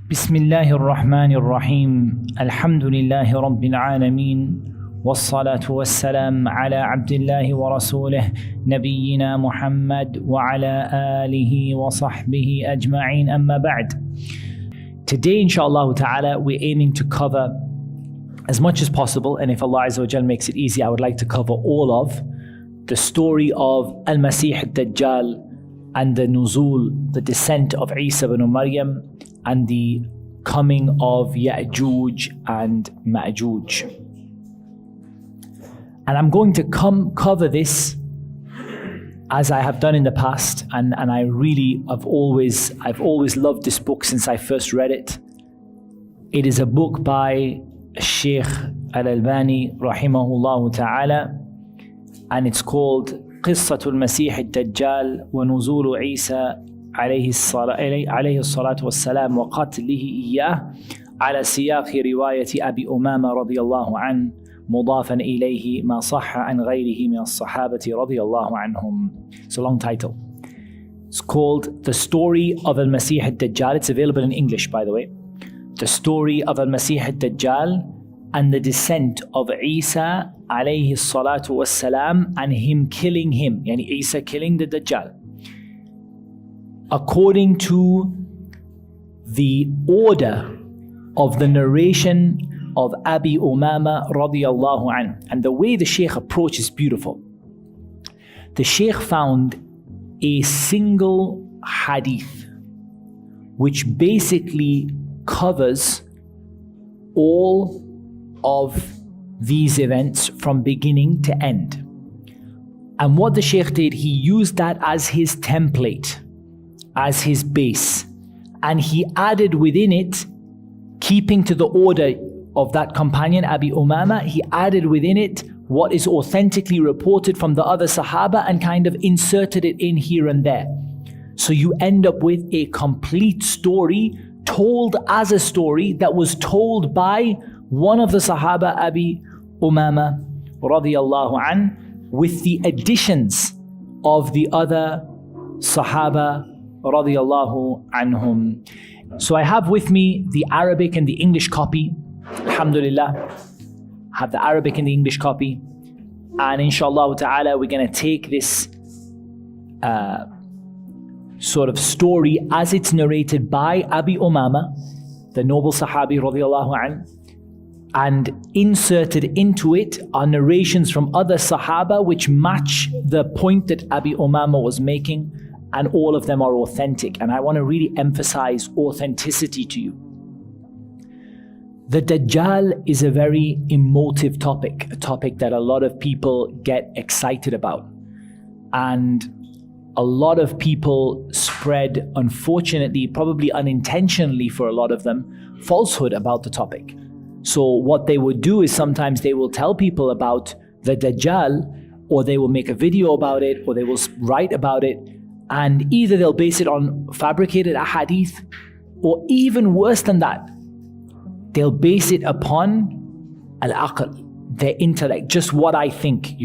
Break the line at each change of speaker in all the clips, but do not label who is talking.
بسم الله الرحمن الرحيم الحمد لله رب العالمين والصلاة والسلام على عبد الله ورسوله نبينا محمد وعلى آله وصحبه أجمعين أما بعد. Today inshallah ta'ala we're aiming to cover as much as possible, and if Allah Azza wa Jal makes it easy, I would like to cover all of the story of Al-Masih Dajjal and the nuzul, the descent of Isa ibn Maryam, and the coming of Ya'juj and Ma'juj. And I'm going to cover this as I have done in the past, and I've always loved this book since I first read it. It is a book by Sheikh Al-Albani rahimahullah ta'ala, and it's called قصة المسيح الدجال ونزول عيسى عليه الصلاة والسلام وقتله إياه على سياق رواية أبي أمامة رضي الله عنه مضافا إليه ما صح عن غيره من الصحابة رضي الله عنهم. It's a long title. It's called The Story of Al-Masih Dajjal. It's available in English, by the way. The Story of Al-Masih Dajjal and the descent of Isa alayhi salatu wassalam, and him killing him, yani Isa killing the Dajjal. According to the order of the narration of Abi Umama radiyallahu anhu. And the way the Shaykh approach is beautiful. The Shaykh found a single hadith which basically covers all of these events from beginning to end. And what the Shaykh did, he used that as his template, as his base, and he added within it, keeping to the order of that companion Abi Umama, he added within it what is authentically reported from the other Sahaba and kind of inserted it in here and there. So you end up with a complete story told as a story that was told by one of the Sahaba, Abi Umama radiyallahu an, with the additions of the other Sahaba radiyallahu anhum. So I have with me the Arabic and the English copy. Alhamdulillah, I have the Arabic and the English copy. And inshallah ta'ala, we're going to take this sort of story as it's narrated by Abi Umama, the noble Sahabi radiyallahu an, and inserted into it are narrations from other Sahaba which match the point that Abi Umama was making, and all of them are authentic. And I want to really emphasize authenticity to you. The Dajjal is a very emotive topic, a topic that a lot of people get excited about. And a lot of people spread, unfortunately, probably unintentionally for a lot of them, falsehood about the topic. So what they would do is sometimes they will tell people about the Dajjal, or they will make a video about it, or they will write about it, and either they'll base it on fabricated ahadith, or even worse than that, they'll base it upon al-aql, their intellect, just what I think,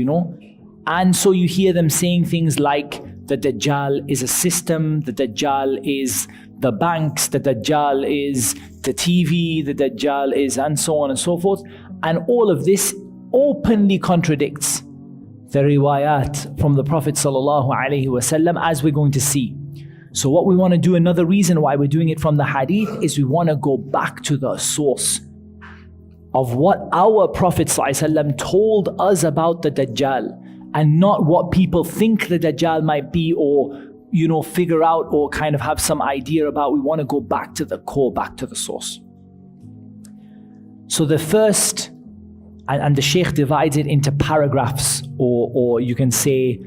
And so you hear them saying things like, the Dajjal is a system, the Dajjal is the banks, the Dajjal is the TV, the Dajjal is, and so on and so forth. And all of this openly contradicts the riwayat from the Prophet sallallahu alaihi wasallam, as we're going to see. So what we want to do, another reason why we're doing it from the hadith, is we want to go back to the source of what our Prophet sallallahu alaihi wasallam told us about the Dajjal, and not what people think the Dajjal might be, or figure out, or kind of have some idea about. We want to go back to the core, back to the source. So the first, and the Shaykh divides it into paragraphs, or you can say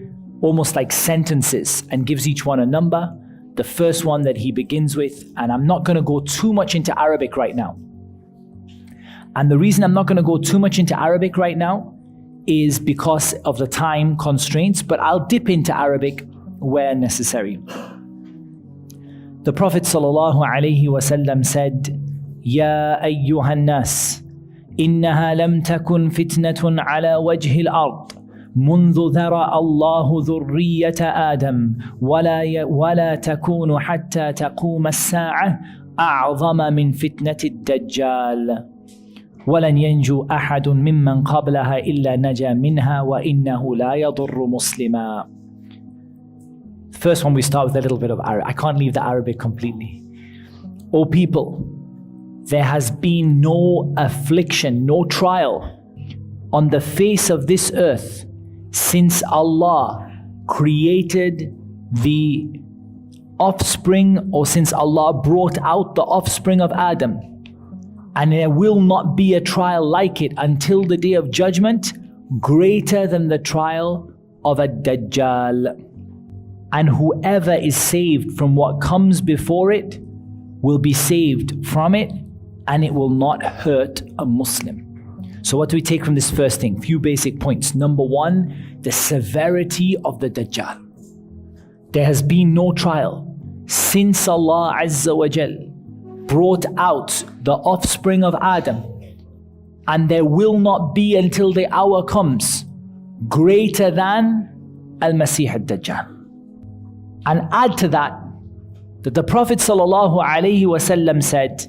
almost like sentences, and gives each one a number. The first one that he begins with, and I'm not going to go too much into Arabic right now. And the reason I'm not going to go too much into Arabic right now is because of the time constraints, but I'll dip into Arabic where necessary. The Prophet sallallahu alaihi wasallam said, "Ya ayyuhan nas, innaha lam takun fitnatun ala wajhi al-ard منذ ذرأ الله ذرية آدم ولا تكون حتى تقوم الساعة أعظم من فتنة الدجال ولن ينجو أحد ممن قبلها إلا نجا منها وإنه لا يضر مسلما. First one, we start with a little bit of Arabic. I can't leave the Arabic completely. O people, there has been no affliction, no trial on the face of this earth since Allah created the offspring, or since Allah brought out the offspring of Adam. And there will not be a trial like it until the day of judgment, greater than the trial of a Dajjal. And whoever is saved from what comes before it will be saved from it, and it will not hurt a Muslim. So what do we take from this first thing? Few basic points. Number one, the severity of the Dajjal. There has been no trial since Allah Azza wa Jal brought out the offspring of Adam, and there will not be until the hour comes greater than Al-Masih al-Dajjal. And add to that the Prophet ﷺ said,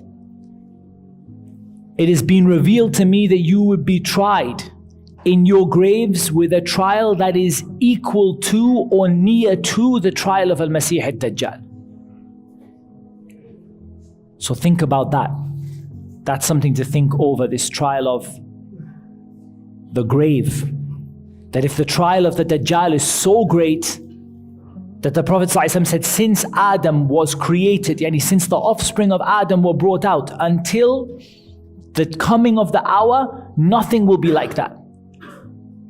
it has been revealed to me that you would be tried in your graves with a trial that is equal to or near to the trial of Al-Masih al-Dajjal. So think about that. That's something to think over, this trial of the grave. That if the trial of the Dajjal is so great, that the Prophet ﷺ said, since Adam was created, yani since the offspring of Adam were brought out, until the coming of the hour, nothing will be like that.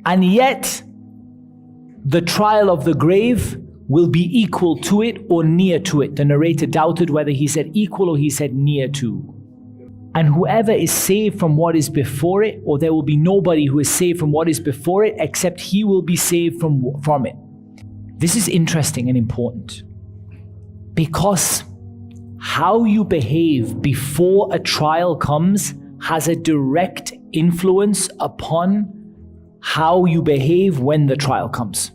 And yet, the trial of the grave will be equal to it or near to it. The narrator doubted whether he said equal or he said near to. And whoever is saved from what is before it, or there will be nobody who is saved from what is before it, except he will be saved from it. This is interesting and important, because how you behave before a trial comes has a direct influence upon how you behave when the trial comes.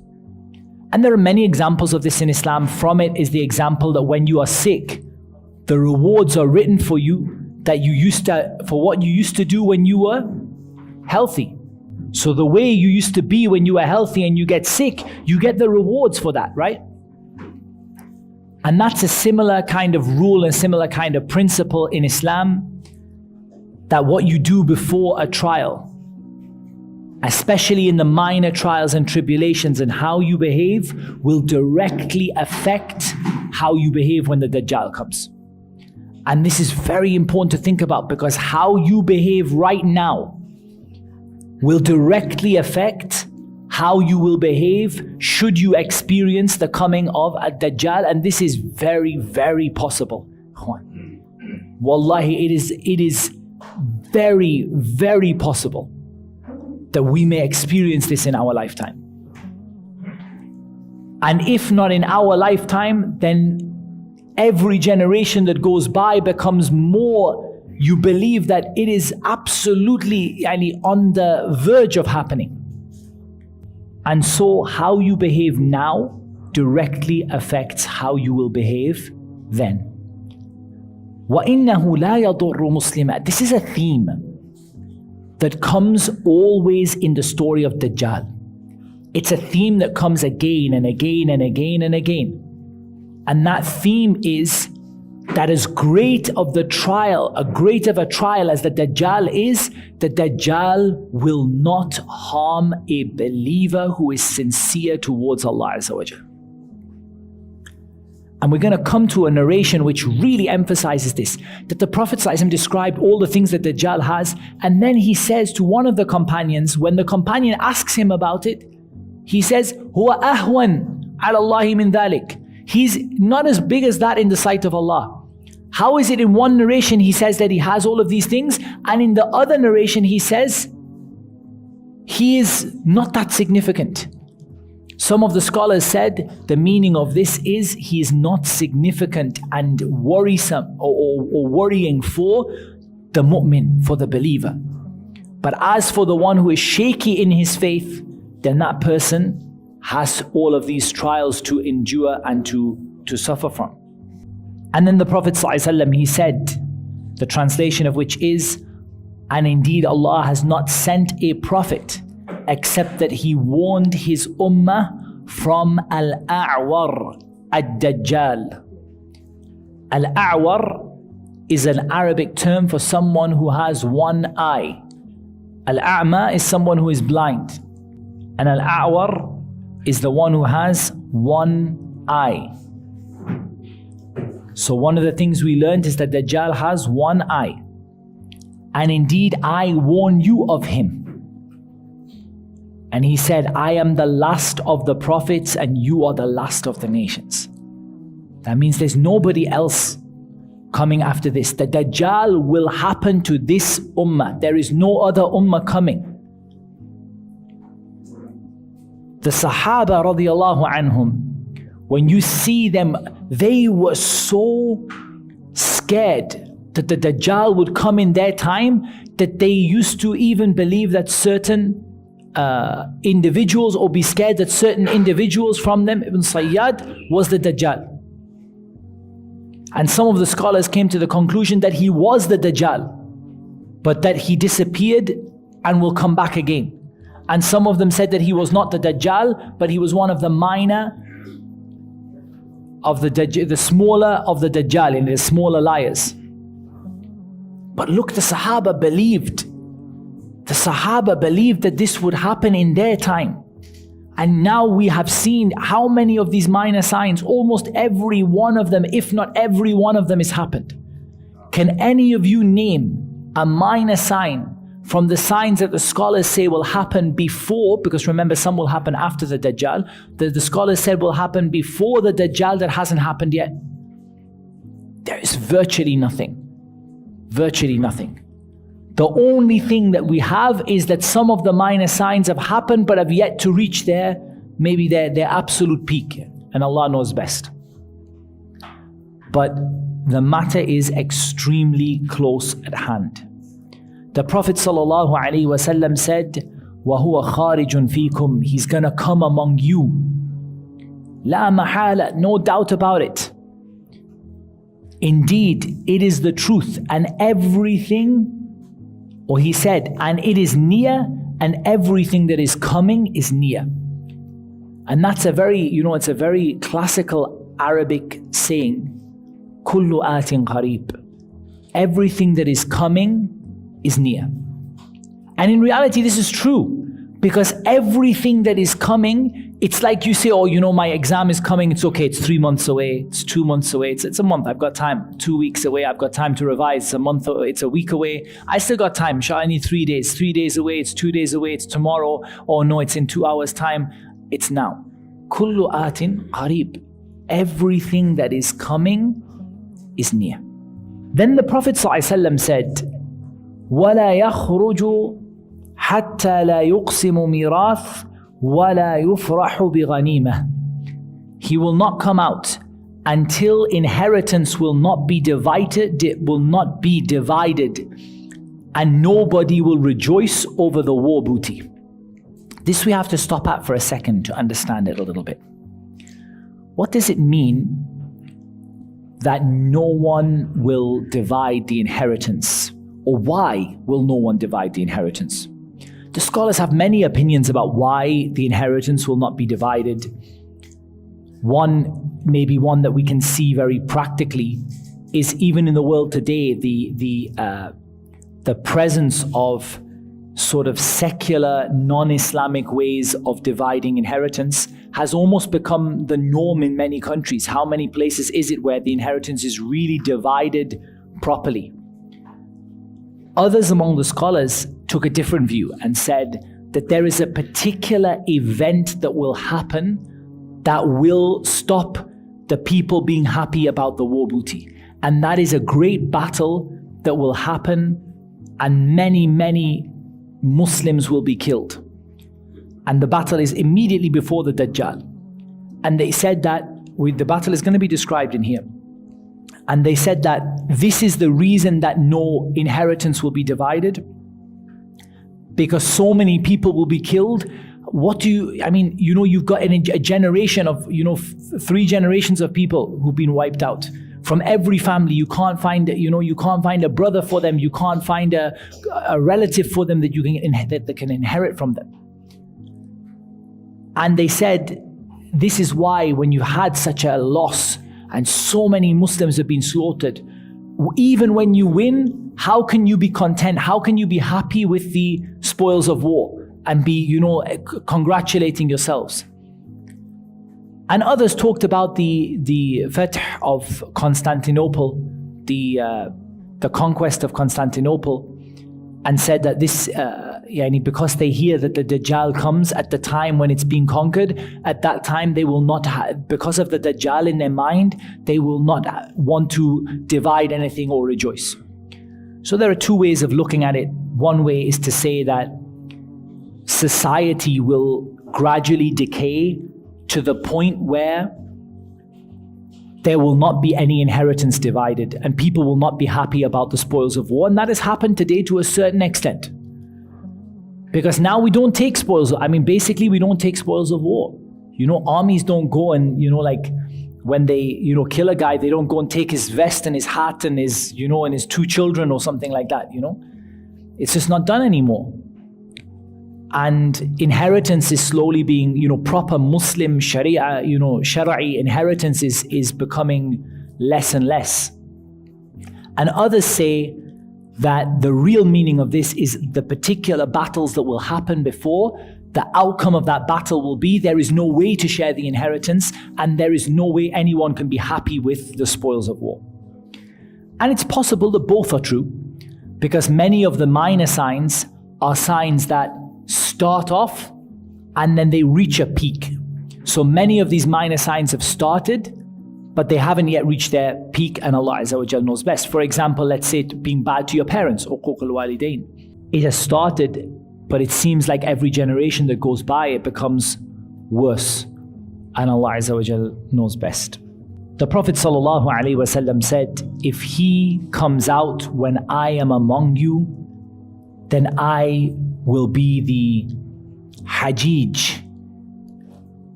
And there are many examples of this in Islam. From it is the example that when you are sick, the rewards are written for you for what you used to do when you were healthy. So the way you used to be when you were healthy and you get sick, you get the rewards for that, right? And that's a similar kind of rule and similar kind of principle in Islam, that what you do before a trial, especially in the minor trials and tribulations, and how you behave will directly affect how you behave when the Dajjal comes. And this is very important to think about, because how you behave right now will directly affect how you will behave should you experience the coming of a Dajjal. And this is very, very possible. Wallahi, it is very, very possible that we may experience this in our lifetime. And if not in our lifetime, then every generation that goes by becomes more, you believe that it is absolutely on the verge of happening. And so how you behave now directly affects how you will behave then. وَإِنَّهُ لَا يَضُرُّ مُسْلِمًا. This is a theme that comes always in the story of Dajjal. It's a theme that comes again and again and again and again. And that theme is that as great of a trial as the Dajjal is, the Dajjal will not harm a believer who is sincere towards Allah Azza wa Jal. And we're going to come to a narration which really emphasizes this, that the Prophet ﷺ described all the things that Dajjal has, and then he says to one of the companions, when the companion asks him about it, he says, هُوَ أَهْوَنْ عَلَى اللَّهِ مِنْ ذَلِكَ. He's not as big as that in the sight of Allah. How is it in one narration he says that he has all of these things, and in the other narration he says he is not that significant? Some of the scholars said the meaning of this is he is not significant and worrisome or worrying for the mu'min, for the believer. But as for the one who is shaky in his faith, then that person has all of these trials to endure and to suffer from. And then the Prophet ﷺ, he said, the translation of which is, and indeed Allah has not sent a prophet except that he warned his ummah from al-a'war, ad-dajjal. Al-a'war is an Arabic term for someone who has one eye. Al-a'ma is someone who is blind. And al-a'war is the one who has one eye. So one of the things we learned is that Dajjal has one eye. And indeed, I warn you of him. And he said, I am the last of the prophets and you are the last of the nations. That means there's nobody else coming after this. The Dajjal will happen to this ummah. There is no other ummah coming. The Sahaba radiallahu anhum, when you see them, they were so scared that the Dajjal would come in their time that they used to even believe that certain individuals, or be scared that certain individuals from them, Ibn Sayyad was the Dajjal. And some of the scholars came to the conclusion that he was the Dajjal, but that he disappeared and will come back again. And some of them said that he was not the Dajjal, but he was one of the minor of the smaller of the Dajjal, in the smaller liars. But look, the Sahaba believed. The Sahaba believed that this would happen in their time. And now we have seen how many of these minor signs, almost every one of them, if not every one of them, has happened. Can any of you name a minor sign from the signs that the scholars say will happen before? Because remember, some will happen after the Dajjal. The scholars said will happen before the Dajjal that hasn't happened yet. There is virtually nothing. Virtually nothing. The only thing that we have is that some of the minor signs have happened but have yet to reach their absolute peak. And Allah knows best. But the matter is extremely close at hand. The Prophet ﷺ said, وَهُوَ خَارِجٌ فِيكُمْ, he's gonna come among you. لَا مَحَالَ, no doubt about it. Indeed, it is the truth, and everything, or he said, and it is near, and everything that is coming is near. And that's a very, it's a very classical Arabic saying, كُلُّ آتٍ قَرِيبٍ. Everything that is coming is near. And in reality, this is true, because everything that is coming, it's like you say, oh, my exam is coming, it's okay, it's 3 months away, it's 2 months away, it's a month, I've got time. 2 weeks away, I've got time to revise, it's a month, it's a week away, I still got time, I need 3 days, 3 days away, it's 2 days away, it's tomorrow, oh no, it's in 2 hours time, it's now. Kullu atin qarib. Everything that is coming is near. Then the Prophet ﷺ said, وَلَا يَخْرُجُ حَتَّى لَا يُقْسِمُ مِيرَاثٍ وَلَا يُفْرَحُ بِغَنِيمَةٍ. He will not come out until inheritance will not be divided, and nobody will rejoice over the war booty. This we have to stop at for a second to understand it a little bit. What does it mean that no one will divide the inheritance? Or why will no one divide the inheritance? The scholars have many opinions about why the inheritance will not be divided. Maybe one that we can see very practically is even in the world today, the presence of sort of secular, non-Islamic ways of dividing inheritance has almost become the norm in many countries. How many places is it where the inheritance is really divided properly? Others among the scholars took a different view and said that there is a particular event that will happen that will stop the people being happy about the war booty. And that is a great battle that will happen, and many, many Muslims will be killed. And the battle is immediately before the Dajjal. And they said that the battle is going to be described in here. And they said that this is the reason that no inheritance will be divided, because so many people will be killed. You've got a generation of, 3 generations of people who've been wiped out. from every family. You can't find, you can't find a brother for them. You can't find a relative for them that that can inherit from them. And they said, this is why when you had such a loss and so many Muslims have been slaughtered, even when you win, how can you be content? How can you be happy with the spoils of war and be, congratulating yourselves? And others talked about the Fath of Constantinople, the conquest of Constantinople, and said that this, because they hear that the Dajjal comes at the time when it's being conquered, at that time they will not have, because of the Dajjal in their mind, they will not want to divide anything or rejoice. So there are two ways of looking at it. One way is to say that society will gradually decay to the point where there will not be any inheritance divided and people will not be happy about the spoils of war. And that has happened today to a certain extent. Because now we don't take spoils. Basically we don't take spoils of war. Armies don't go and, when they, kill a guy, they don't go and take his vest and his hat and his, and his 2 children or something like that, It's just not done anymore. And inheritance is slowly being, proper Muslim Sharia, Shara'i inheritance is becoming less and less. And others say that the real meaning of this is the particular battles that will happen before. The outcome of that battle will be there is no way to share the inheritance and there is no way anyone can be happy with the spoils of war. And it's possible that both are true, because many of the minor signs are signs that start off and then they reach a peak. So many of these minor signs have started, but they haven't yet reached their peak, and Allah Azza wa Jal knows best. For example, let's say being bad to your parents, uquq al-walidain. It has started, but it seems like every generation that goes by, it becomes worse. And Allah Azza wa Jal knows best. The Prophet ﷺ said, if he comes out when I am among you, then I will be the Hajij.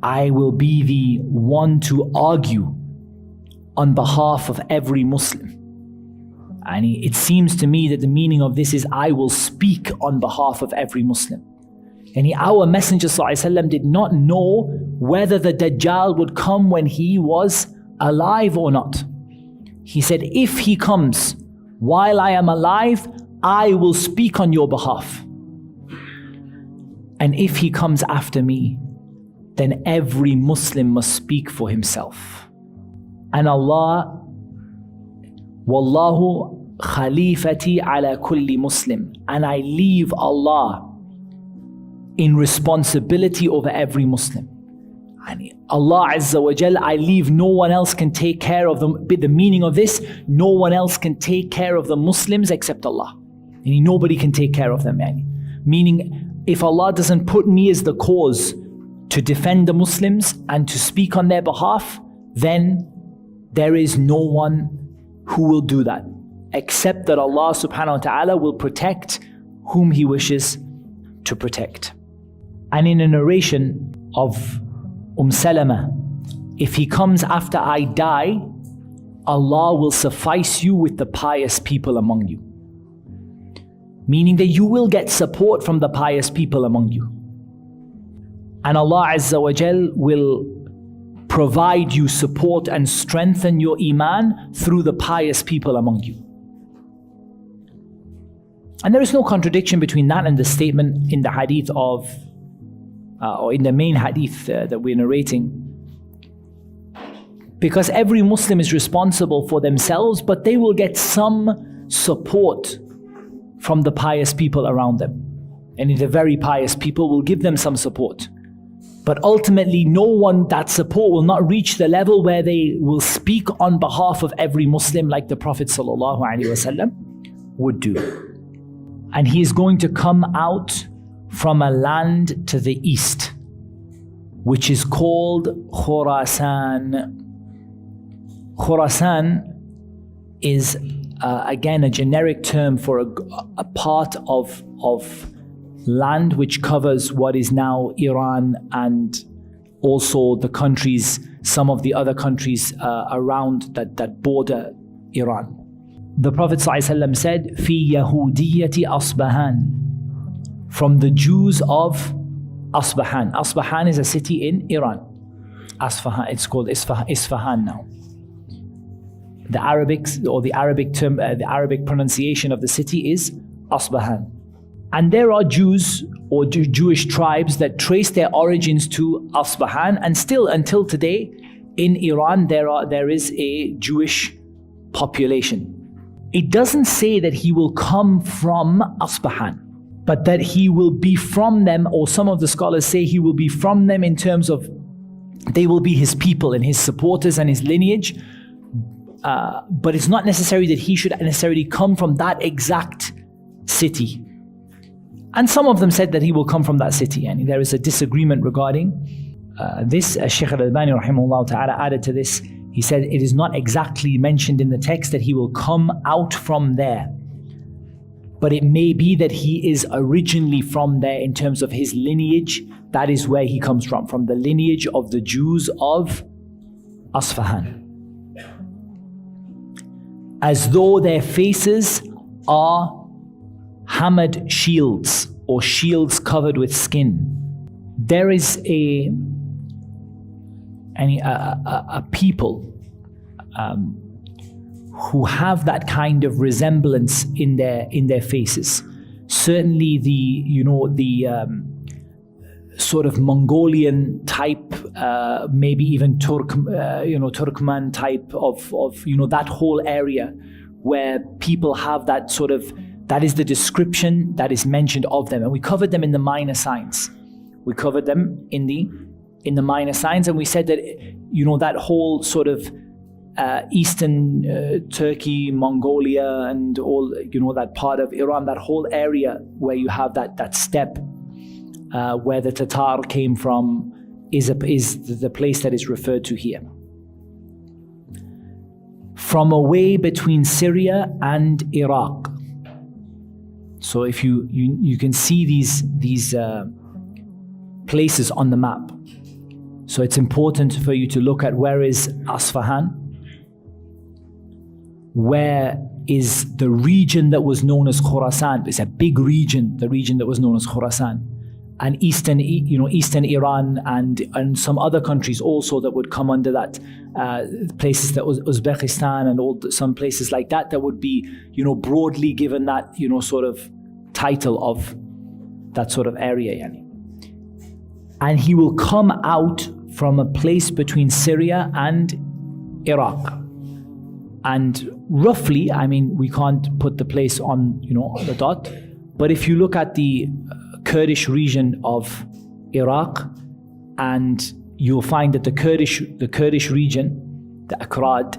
I will be the one to argue on behalf of every Muslim. And it seems to me that the meaning of this is I will speak on behalf of every Muslim. And our Messenger ﷺ did not know whether the Dajjal would come when he was alive or not. He said, if he comes while I am alive, I will speak on your behalf. And if he comes after me, then every Muslim must speak for himself. And Allah, Wallahu khalifati ala kulli Muslim. And I leave Allah in responsibility over every Muslim. And Allah Azza wa Jal, I leave, no one else can take care of them. The meaning of this, no one else can take care of the Muslims except Allah. And nobody can take care of them. Meaning, if Allah doesn't put me as the cause to defend the Muslims and to speak on their behalf, then there is no one who will do that, except that Allah subhanahu wa ta'ala will protect whom He wishes to protect. And in a narration of Salama, if he comes after I die, Allah will suffice you with the pious people among you. Meaning that you will get support from the pious people among you. And Allah Azza wa Jal will provide you support and strengthen your iman through the pious people among you. And there is no contradiction between that and the statement in the hadith of, or in the main hadith that we're narrating. Because every Muslim is responsible for themselves, but they will get some support from the pious people around them. And the very pious people will give them some support. But ultimately, that support will not reach the level where they will speak on behalf of every Muslim like the Prophet ﷺ would do. And he is going to come out from a land to the east, which is called Khurasan. Khurasan is again a generic term for a part of land which covers what is now Iran and also the countries some of the other countries around that border Iran. The Prophet ﷺ said, "Fi Yahudiyyati Asbahan," from the Jews of Asbahan. Asbahan is a city in Iran. Asfahan, it's called Isfahan now. The Arabic term, the Arabic pronunciation of the city is Asbahan. And there are Jews or Jewish tribes that trace their origins to Asbahan, and still until today in Iran there is a Jewish population. It doesn't say that he will come from Asbahan, but that he will be from them, or some of the scholars say he will be from them in terms of they will be his people and his supporters and his lineage. But it's not necessary that he should necessarily come from that exact city. And some of them said that he will come from that city, and there is a disagreement regarding this. Shaykh al-Albani rahimahullah ta'ala added to this. He said it is not exactly mentioned in the text that he will come out from there, but it may be that he is originally from there in terms of his lineage. That is where he comes from the lineage of the Jews of Asfahan. As though their faces are hammered shields, or shields covered with skin. There is a people who have that kind of resemblance in their faces. Certainly the sort of Mongolian type, maybe even Turkmen type of that whole area where people have that sort of, that is the description that is mentioned of them. And we covered them in the minor signs. We covered them in the minor signs, and we said that that whole sort of eastern Turkey, Mongolia, and all that part of Iran, that whole area where you have that steppe where the Tatar came from, is the place that is referred to here. From away between Syria and Iraq. So if you can see these places on the map. So it's important for you to look at where is Asfahan, where is the region that was known as Khurasan. It's a big region, the region that was known as Khurasan, and eastern Iran and some other countries also that would come under that, places that was Uzbekistan and some places like that would be broadly given that sort of title of that sort of area. And he will come out from a place between Syria and Iraq. And roughly, we can't put the place on the dot, but if you look at the Kurdish region of Iraq, and you'll find that the Kurdish region, the Akrad,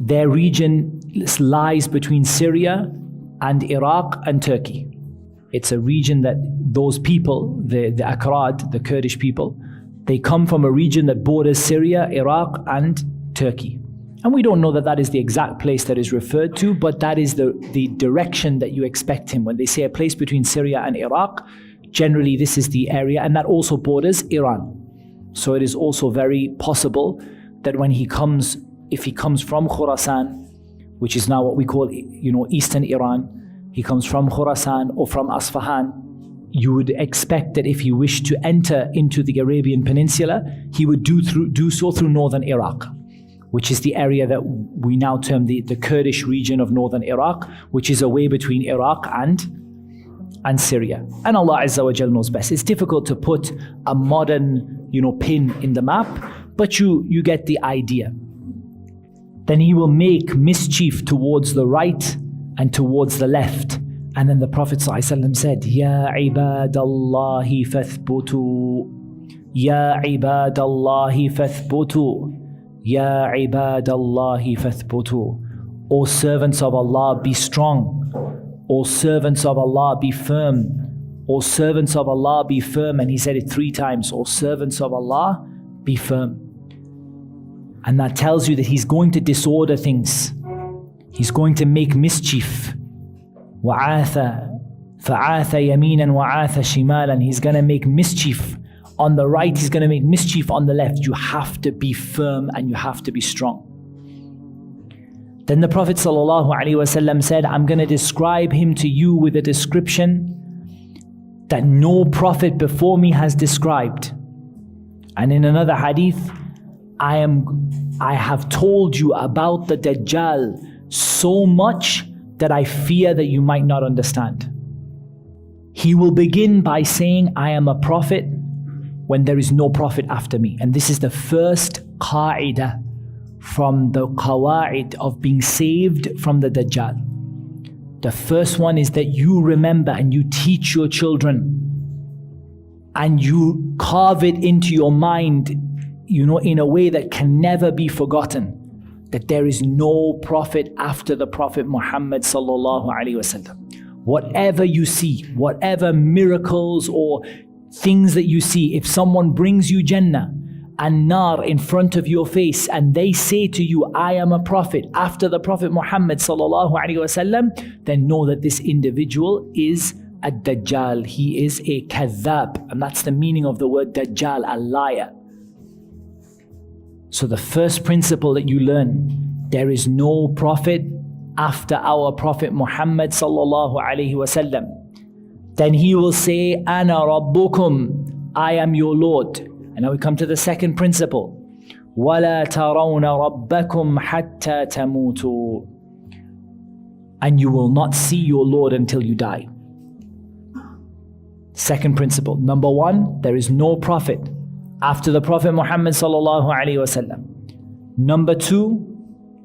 their region lies between Syria and Iraq and Turkey. It's a region that those people, the Akrad, the Kurdish people, they come from a region that borders Syria, Iraq, and Turkey. And we don't know that is the exact place that is referred to, but that is the direction that you expect him. When they say a place between Syria and Iraq, generally this is the area, and that also borders Iran. So it is also very possible that when if he comes from Khurasan, which is now what we call eastern Iran, he comes from Khurasan or from Asfahan, you would expect that if he wished to enter into the Arabian Peninsula, he would do so through northern Iraq, which is the area that we now term the Kurdish region of northern Iraq, which is away between Iraq and Syria. And Allah Azza wa Jal knows best. It's difficult to put a modern pin in the map, but you get the idea. Then he will make mischief towards the right and towards the left. And then the Prophet ﷺ said, Ya ibadallahi fathbutu, Ya ibadallahi fathbutu, Ya ibadallahi fathbutu. O servants of Allah, be strong. O servants of Allah, be firm. O servants of Allah, be firm. And he said it 3 times. O servants of Allah, be firm. And that tells you that he's going to disorder things. He's going to make mischief. وَعَاثَ فَعَاثَ يَمِينًا وَعَاثَ شِمَالًا. He's going to make mischief on the right, he's going to make mischief on the left. You have to be firm and you have to be strong. Then the Prophet ﷺ said, I'm going to describe him to you with a description that no prophet before me has described. And in another hadith, I have told you about the Dajjal so much that I fear that you might not understand. He will begin by saying, I am a prophet when there is no prophet after me. And this is the first qa'idah from the qawa'id of being saved from the Dajjal. The first one is that you remember and you teach your children and you carve it into your mind, in a way that can never be forgotten, that there is no prophet after the Prophet Muhammad sallallahu alaihi wasallam. Whatever you see, whatever miracles or things that you see, if someone brings you Jannah and Nar in front of your face and they say to you, I am a prophet after the Prophet Muhammad sallallahu alaihi wasallam, then know that this individual is a Dajjal. He is a kadhab, and that's the meaning of the word Dajjal, a liar. So the first principle that you learn, there is no prophet after our Prophet Muhammad sallallahu alaihi wasallam. Then he will say, Ana Rabbukum, I am your Lord. And now we come to the second principle. وَلَا تَرَوْنَ رَبَّكُمْ حَتَّى تَمُوتُوا. And you will not see your Lord until you die. Second principle. Number one, there is no prophet after the Prophet Muhammad sallallahu alaihi wasallam. Number two,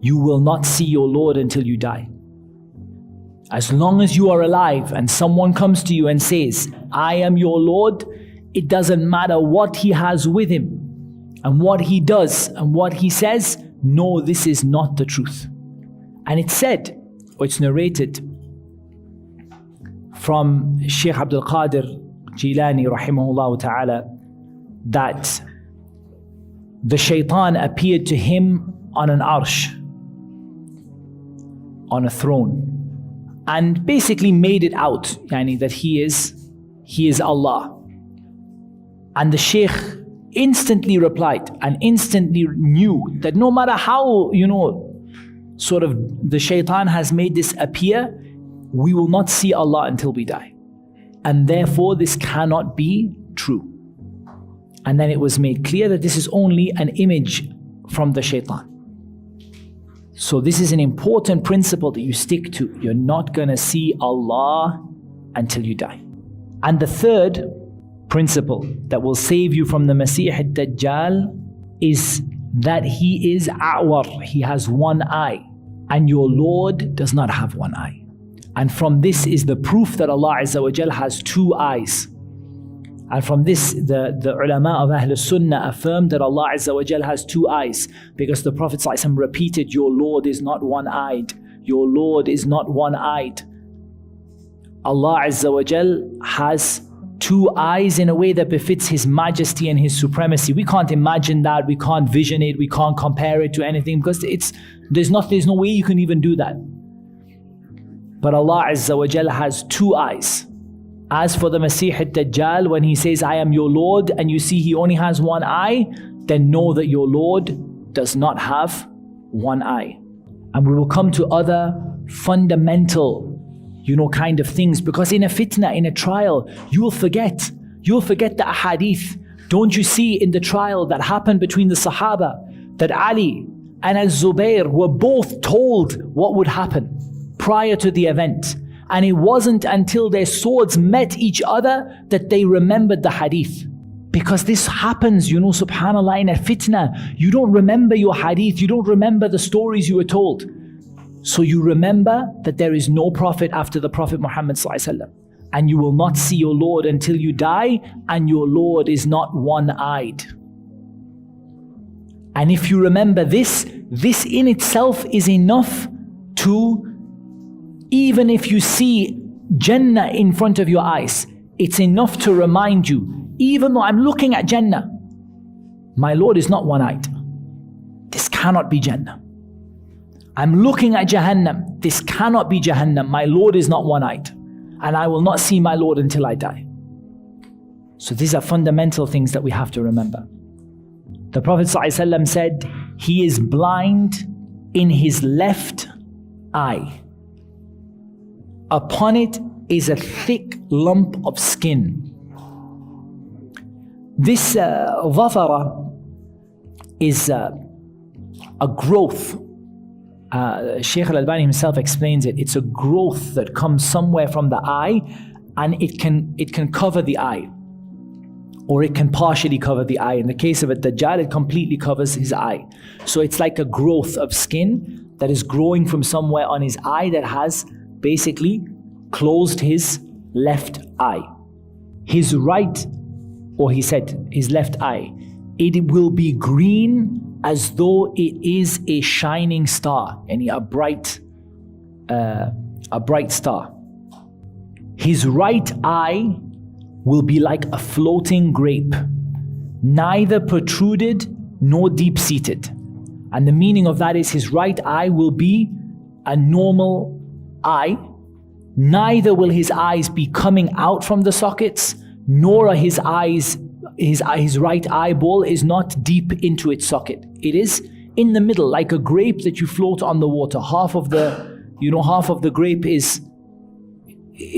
you will not see your Lord until you die. As long as you are alive and someone comes to you and says, I am your Lord, it doesn't matter what he has with him and what he does and what he says, no, this is not the truth. And it's said, or it's narrated from Shaykh Abdul Qadir Jilani rahimahullah ta'ala, that the shaitan appeared to him on an arsh, on a throne, and basically made it out, that he is Allah. And the Shaykh instantly replied and instantly knew that no matter how, sort of the shaitan has made this appear, we will not see Allah until we die. And therefore this cannot be true. And then it was made clear that this is only an image from the shaitan. So this is an important principle that you stick to. You're not going to see Allah until you die. And the third principle that will save you from the Masih ad-Dajjal is that he is a'war. He has one eye. And your Lord does not have one eye. And from this is the proof that Allah Azza wa Jal has two eyes. And from this, the ulama of Ahl Sunnah affirmed that Allah Azza wa Jal has two eyes, because the Prophet ﷺ repeated, your Lord is not one-eyed. Your Lord is not one-eyed. Allah Azza wa Jal has two eyes in a way that befits His majesty and His supremacy. We can't imagine that, we can't vision it, we can't compare it to anything, because there's no way you can even do that. But Allah Azza wa Jal has two eyes. As for the Masih ad-Dajjal, when he says, I am your Lord, and you see he only has one eye, then know that your Lord does not have one eye. And we will come to other fundamental, kind of things, because in a fitna, in a trial, you'll forget the ahadith. Don't you see in the trial that happened between the Sahaba, that Ali and Al-Zubayr were both told what would happen prior to the event. And it wasn't until their swords met each other that they remembered the hadith. Because this happens, subhanAllah, in a fitna. You don't remember your hadith, you don't remember the stories you were told. So you remember that there is no prophet after the Prophet Muhammad ﷺ. And you will not see your Lord until you die, and your Lord is not one-eyed. And if you remember this in itself is enough to, even if you see Jannah in front of your eyes, it's enough to remind you, even though I'm looking at Jannah, my Lord is not one-eyed. This cannot be Jannah. I'm looking at Jahannam. This cannot be Jahannam. My Lord is not one-eyed. And I will not see my Lord until I die. So these are fundamental things that we have to remember. The Prophet ﷺ said, he is blind in his left eye. Upon it is a thick lump of skin. This dhafara is a growth. Shaykh al-Albani himself explains it. It's a growth that comes somewhere from the eye, and it can cover the eye, or it can partially cover the eye. In the case of a Dajjal, it completely covers his eye. So it's like a growth of skin that is growing from somewhere on his eye that has basically closed his left eye. His right, or he said his left eye, it will be green as though it is a shining star, and a bright star. His right eye will be like a floating grape, neither protruded nor deep-seated. And the meaning of that is his right eye will be a normal eye, neither will his eyes be coming out from the sockets, nor are his right eyeball is not deep into its socket. It is in the middle, like a grape that you float on the water. Half of the grape is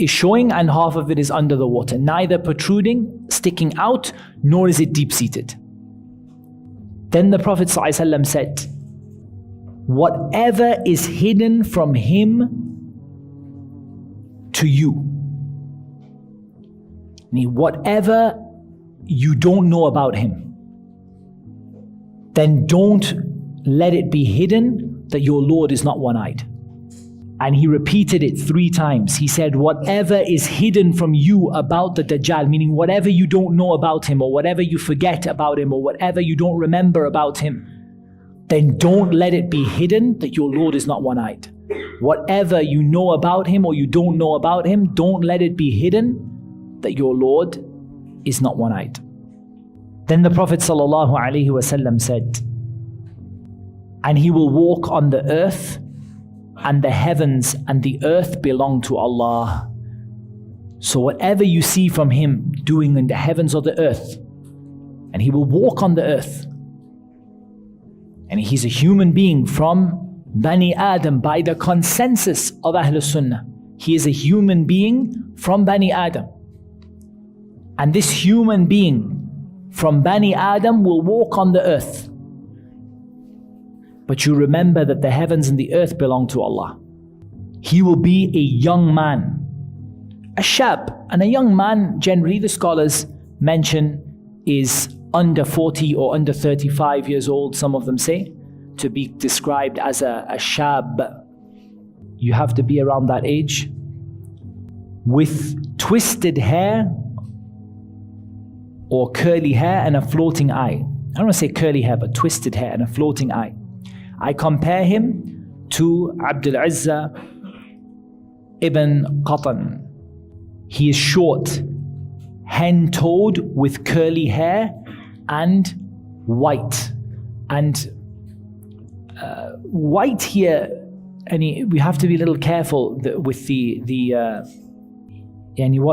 showing and half of it is under the water. Neither protruding, sticking out, nor is it deep-seated. Then the Prophet ﷺ said, whatever is hidden from him to you, whatever you don't know about him, then don't let it be hidden that your Lord is not one-eyed. And he repeated it 3 times. He said, whatever is hidden from you about the Dajjal, meaning whatever you don't know about him, or whatever you forget about him, or whatever you don't remember about him, then don't let it be hidden that your Lord is not one-eyed. Whatever you know about him or you don't know about him, don't let it be hidden that your Lord is not one-eyed. Then the Prophet ﷺ said, and he will walk on the earth, and the heavens and the earth belong to Allah. So whatever you see from him doing in the heavens or the earth, and he will walk on the earth, and he's a human being from Bani Adam by the consensus of Ahlul Sunnah. He is a human being from Bani Adam. And this human being from Bani Adam will walk on the earth. But you remember that the heavens and the earth belong to Allah. He will be a young man, a shab. And a young man, generally the scholars mention, is under 40 or under 35 years old, some of them say, to be described as a shab. You have to be around that age, with twisted hair or curly hair and a floating eye. I don't want to say curly hair, but twisted hair and a floating eye. I compare him to Abdul Izza ibn Qatan. He is short, hen-toed with curly hair and white. And white here, and we have to be a little careful with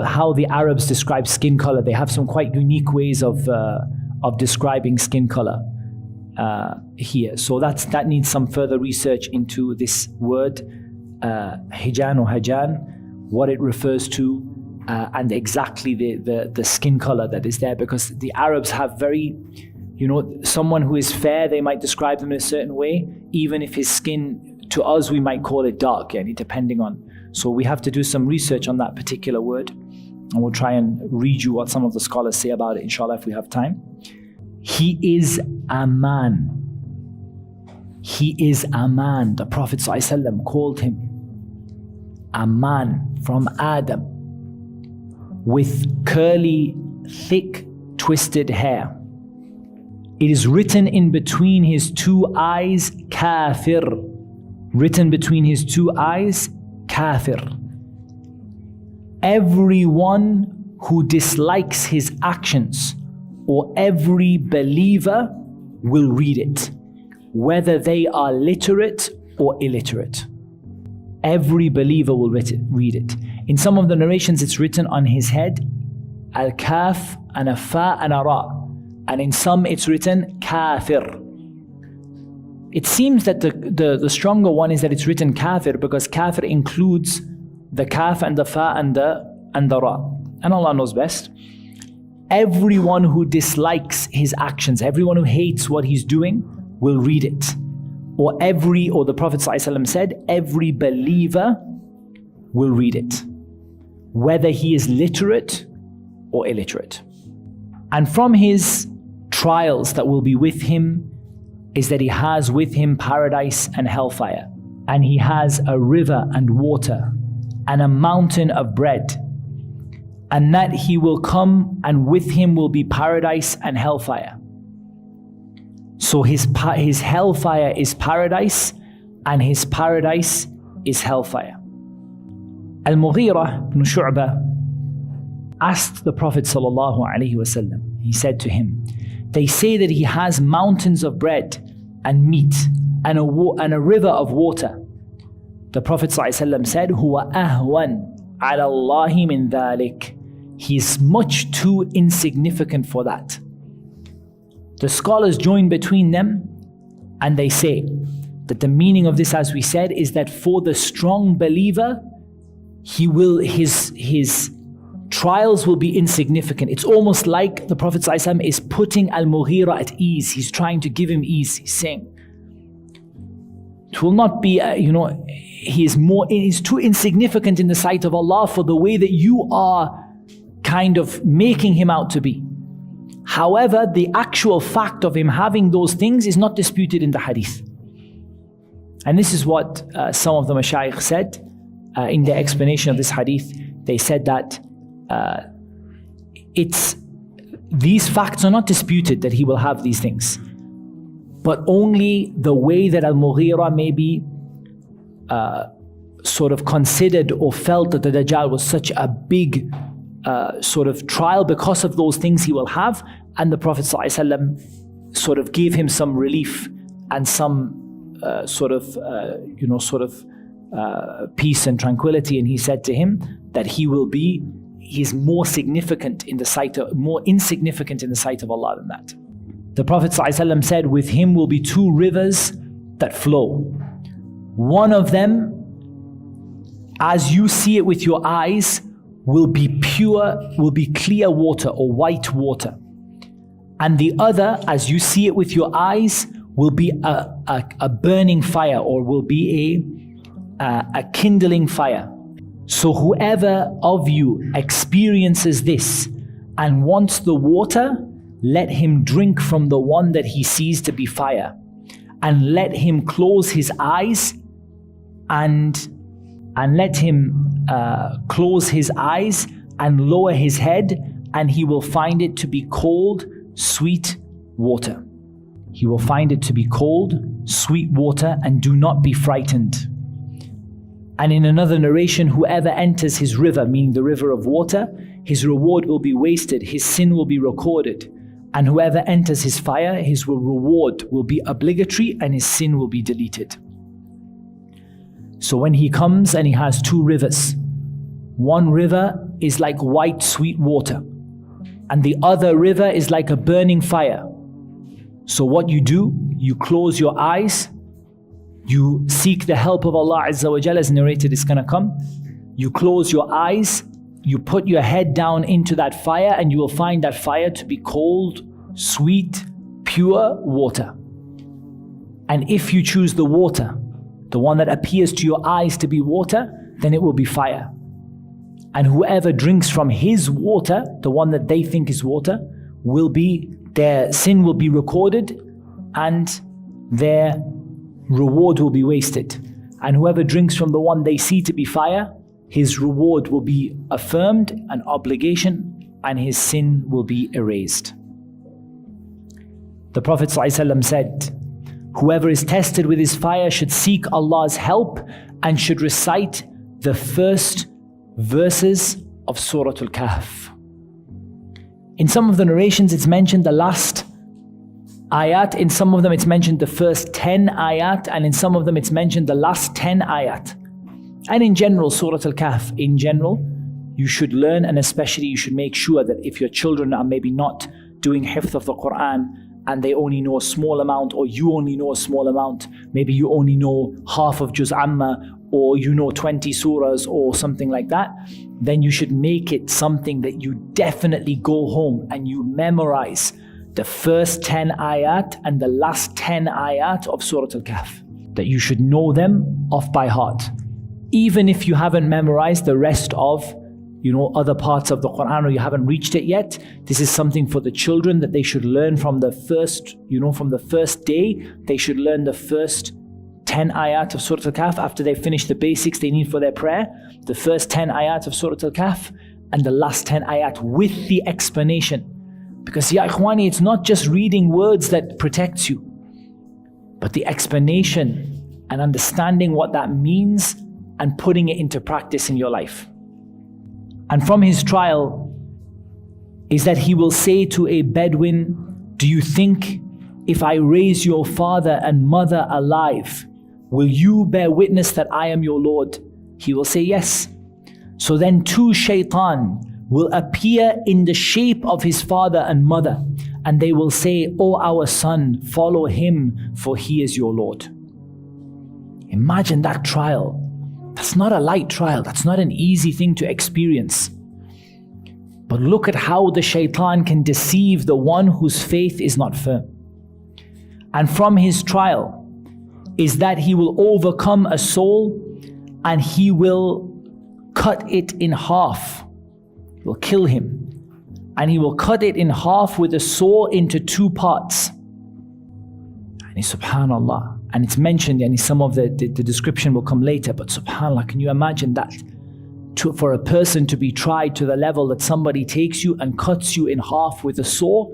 how the Arabs describe skin color. They have some quite unique ways of describing skin color here. So that needs some further research into this word, hijan or hajan, what it refers to, and exactly the skin color that is there. Because the Arabs have very, someone who is fair, they might describe them in a certain way, even if his skin, to us, we might call it dark, depending on. So we have to do some research on that particular word, and we'll try and read you what some of the scholars say about it, inshallah, if we have time. He is a man. He is a man. The Prophet ﷺ called him a man from Adam, with curly, thick, twisted hair. It is written in between his 2 eyes, kafir. Written between his 2 eyes, kafir. Everyone who dislikes his actions, or every believer, will read it, whether they are literate or illiterate. Every believer will read it. In some of the narrations, it's written on his head, al-kaf and a fa and a ra. And in some it's written kafir. It seems that the stronger one is that it's written kafir, because kafir includes the kaf and the fa and the ra. And Allah knows best. Everyone who dislikes his actions, everyone who hates what he's doing, will read it. Or the Prophet ﷺ said, every believer will read it, whether he is literate or illiterate. And from his trials that will be with him is that he has with him paradise and hellfire, and he has a river and water and a mountain of bread, and that he will come and with him will be paradise and hellfire. So his hellfire is paradise and his paradise is hellfire. Al-Mughira ibn Shu'bah asked the Prophet ﷺ, he said to him, they say that he has mountains of bread and meat and a river of water. The Prophet ﷺ said, Huwa ahwan ala Allahi min dhalik. He is much too insignificant for that. The scholars join between them and they say that the meaning of this, as we said, is that for the strong believer, his trials will be insignificant. It's almost like the Prophet ﷺ is putting Al-Mughira at ease. He's trying to give him ease. He's saying, it will not be, he's too insignificant in the sight of Allah for the way that you are kind of making him out to be. However, the actual fact of him having those things is not disputed in the hadith. And this is what some of the mashayikh said in their explanation of this hadith. They said that these facts are not disputed, that he will have these things, but only the way that Al-Mughira may be sort of considered or felt that the Dajjal was such a big sort of trial because of those things he will have, and the Prophet ﷺ sort of gave him some relief and some peace and tranquility, and he said to him that he's more insignificant in the sight of Allah than that. The Prophet ﷺ said, with him will be two rivers that flow. One of them, as you see it with your eyes, will be clear water or white water. And the other, as you see it with your eyes, will be a burning fire, or will be a kindling fire. So whoever of you experiences this and wants the water, let him drink from the one that he sees to be fire, and let him close his eyes and let him close his eyes and lower his head, and he will find it to be cold, sweet water. He will find it to be cold, sweet water, and do not be frightened. And in another narration, whoever enters his river, meaning the river of water, his reward will be wasted, his sin will be recorded. And whoever enters his fire, his reward will be obligatory and his sin will be deleted. So when he comes and he has two rivers, one river is like white sweet water, and the other river is like a burning fire. So what you do, you close your eyes, you seek the help of Allah Azza wa Jalla, as narrated is going to come. You close your eyes, you put your head down into that fire, and you will find that fire to be cold, sweet, pure water. And if you choose the water, the one that appears to your eyes to be water, then it will be fire. And whoever drinks from his water, the one that they think is water, their sin will be recorded and their reward will be wasted. And whoever drinks from the one they see to be fire, his reward will be affirmed, an obligation, and his sin will be erased. The Prophet ﷺ said, whoever is tested with his fire should seek Allah's help and should recite the first verses of Surah Al-Kahf. In some of the narrations it's mentioned the last ayat, in some of them it's mentioned the first 10 ayat, and in some of them it's mentioned the last 10 ayat. And in general, Surah Al-Kahf, in general, you should learn, and especially you should make sure that if your children are maybe not doing hifz of the Quran and they only know a small amount, or you only know a small amount, maybe you only know half of Juz Amma, or you know 20 surahs or something like that, then you should make it something that you definitely go home and you memorize the first 10 ayat and the last 10 ayat of Surah Al-Kahf. That you should know them off by heart. Even if you haven't memorized the rest of, other parts of the Quran, or you haven't reached it yet, this is something for the children that they should learn from the first, from the first day. They should learn the first 10 ayat of Surah Al-Kahf after they finish the basics they need for their prayer. The first 10 ayat of Surah Al-Kahf and the last 10 ayat with the explanation. Because ya ikhwani, it's not just reading words that protects you, but the explanation and understanding what that means and putting it into practice in your life. And from his trial is that he will say to a Bedouin, do you think if I raise your father and mother alive, will you bear witness that I am your Lord? He will say yes. So then two shaitan will appear in the shape of his father and mother, and they will say, O our son, follow him, for he is your Lord. Imagine that trial. That's not a light trial. That's not an easy thing to experience. But look at how the shaitan can deceive the one whose faith is not firm. And from his trial is that he will overcome a soul and he will cut it in half. He will kill him. And he will cut it in half with a saw into two parts. And subhanallah. And it's mentioned, and some of the description will come later, but subhanallah, can you imagine that? For a person to be tried to the level that somebody takes you and cuts you in half with a saw,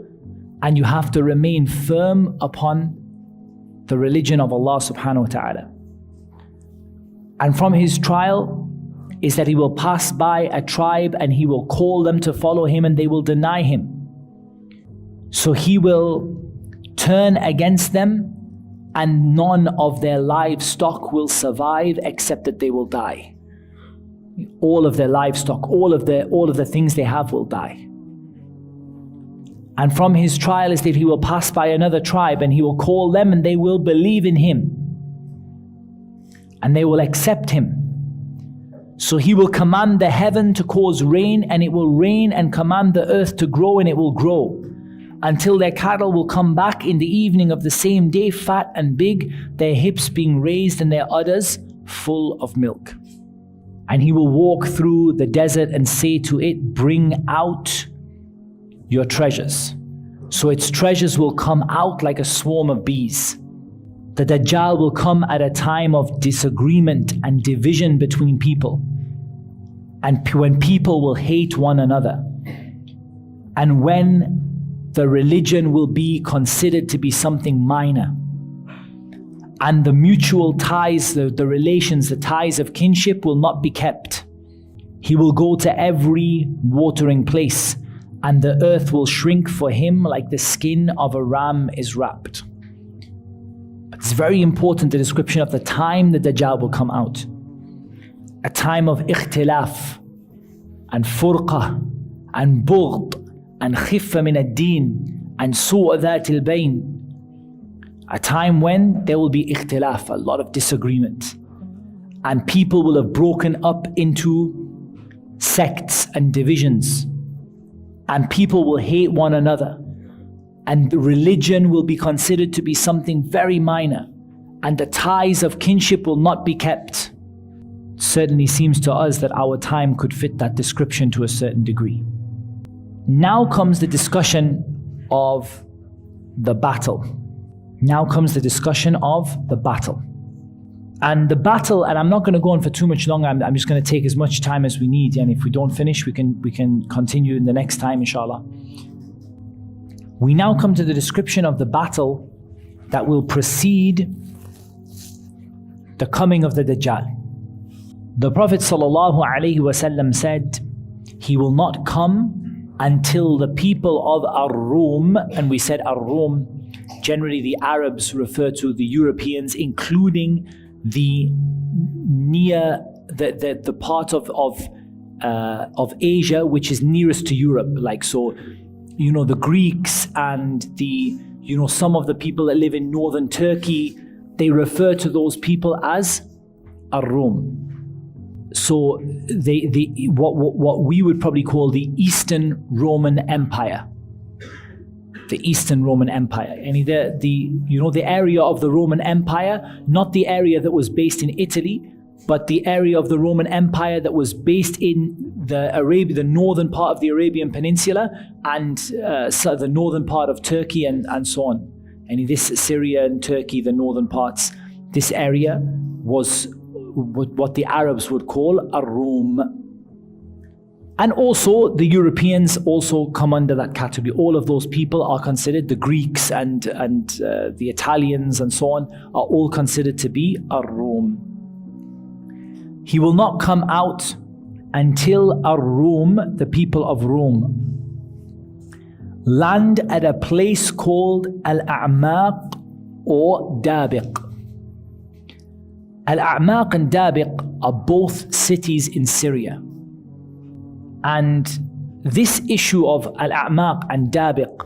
and you have to remain firm upon the religion of Allah subhanahu wa ta'ala. And from his trial is that he will pass by a tribe and he will call them to follow him and they will deny him. So he will turn against them and none of their livestock will survive except that they will die. All of their livestock, all of the things they have will die. And from his trial is that he will pass by another tribe and he will call them and they will believe in him. And they will accept him. So he will command the heaven to cause rain and it will rain, and command the earth to grow and it will grow. Until their cattle will come back in the evening of the same day, fat and big, their hips being raised and their udders full of milk. And he will walk through the desert and say to it, bring out your treasures. So its treasures will come out like a swarm of bees. The Dajjal will come at a time of disagreement and division between people. And when people will hate one another. And when the religion will be considered to be something minor. And the mutual ties, the relations, the ties of kinship will not be kept. He will go to every watering place, and the earth will shrink for him like the skin of a ram is wrapped. But it's very important, the description of the time the Dajjal will come out. A time of ikhtilaf, and furqa, and bughd, and khiffa min ad-din, and su'a dhat al-bayn. A time when there will be ikhtilaf, a lot of disagreement. And people will have broken up into sects and divisions. And people will hate one another. And religion will be considered to be something very minor. And the ties of kinship will not be kept. It certainly seems to us that our time could fit that description to a certain degree. Now comes the discussion of the battle. Now comes the discussion of the battle. And the battle, and I'm not going to go on for too much longer, I'm just going to take as much time as we need, and if we don't finish, we can continue in the next time, inshallah. We now come to the description of the battle that will precede the coming of the Dajjal. The Prophet ﷺ said, he will not come until the people of Ar-Rum, and we said Ar-Rum, generally the Arabs refer to the Europeans, including the part of of Asia, which is nearest to Europe. Like, so, the Greeks and some of the people that live in northern Turkey, they refer to those people as Ar-Rum. So what we would probably call the Eastern Roman Empire. The Eastern Roman Empire. And the area of the Roman Empire, not the area that was based in Italy, but the area of the Roman Empire that was based in the northern part of the Arabian Peninsula and the northern part of Turkey and so on. And in this Syria and Turkey, the northern parts, this area was what the Arabs would call Ar-Rum. And also the Europeans also come under that category. All of those people are considered, the Greeks and the Italians and so on, are all considered to be Ar-Rum. He will not come out until Ar-Rum, the people of Rome, land at a place called Al-A'maq or Dabiq. Al-A'maq and Dabiq are both cities in Syria. And this issue of Al-A'maq and Dabiq,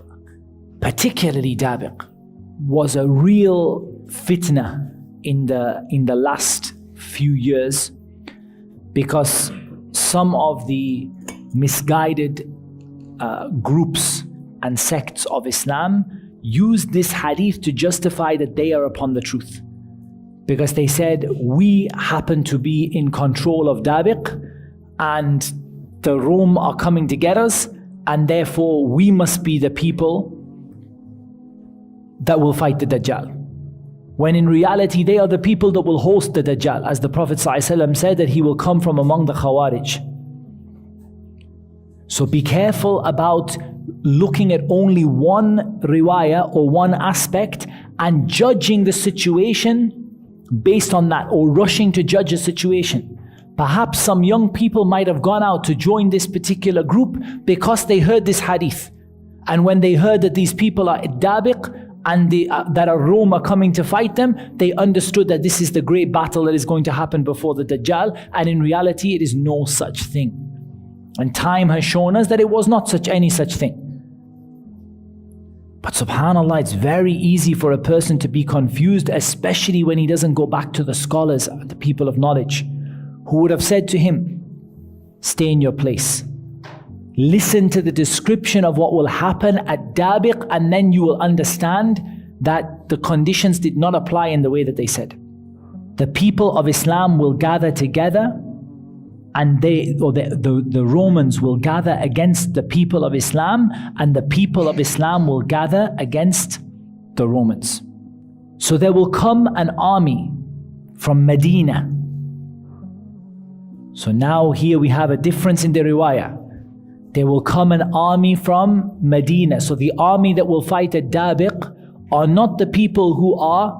particularly Dabiq, was a real fitna in the last few years, because some of the misguided groups and sects of Islam used this hadith to justify that they are upon the truth. Because they said, we happen to be in control of Dabiq and the Rome are coming to get us, and therefore we must be the people that will fight the Dajjal. When in reality they are the people that will host the Dajjal, as the Prophet ﷺ said that he will come from among the Khawarij. So be careful about looking at only one riwayah or one aspect and judging the situation based on that, or rushing to judge a situation. Perhaps some young people might have gone out to join this particular group because they heard this hadith. And when they heard that these people are at Dabiq and that Rome are coming to fight them, they understood that this is the great battle that is going to happen before the Dajjal. And in reality, it is no such thing. And time has shown us that it was not any such thing. But subhanAllah, it's very easy for a person to be confused, especially when he doesn't go back to the scholars, the people of knowledge, who would have said to him, stay in your place. Listen to the description of what will happen at Dabiq, and then you will understand that the conditions did not apply in the way that they said. The people of Islam will gather together, and the Romans will gather against the people of Islam, and the people of Islam will gather against the Romans. So there will come an army from Medina. So now here we have a difference in the riwayah. There will come an army from Medina. So the army that will fight at Dabiq are not the people who are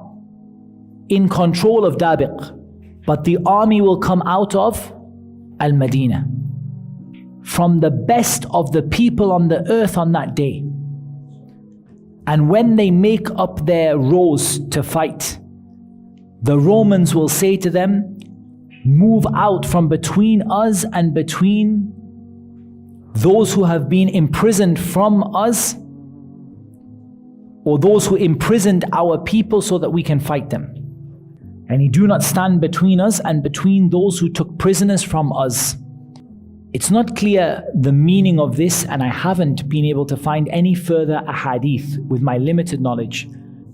in control of Dabiq, but the army will come out of Al-Madinah, from the best of the people on the earth on that day. And when they make up their rows to fight, the Romans will say to them, move out from between us and between those who have been imprisoned from us, or those who imprisoned our people, so that we can fight them. And he do not stand between us and between those who took prisoners from us. It's not clear the meaning of this, and I haven't been able to find any further ahadith with my limited knowledge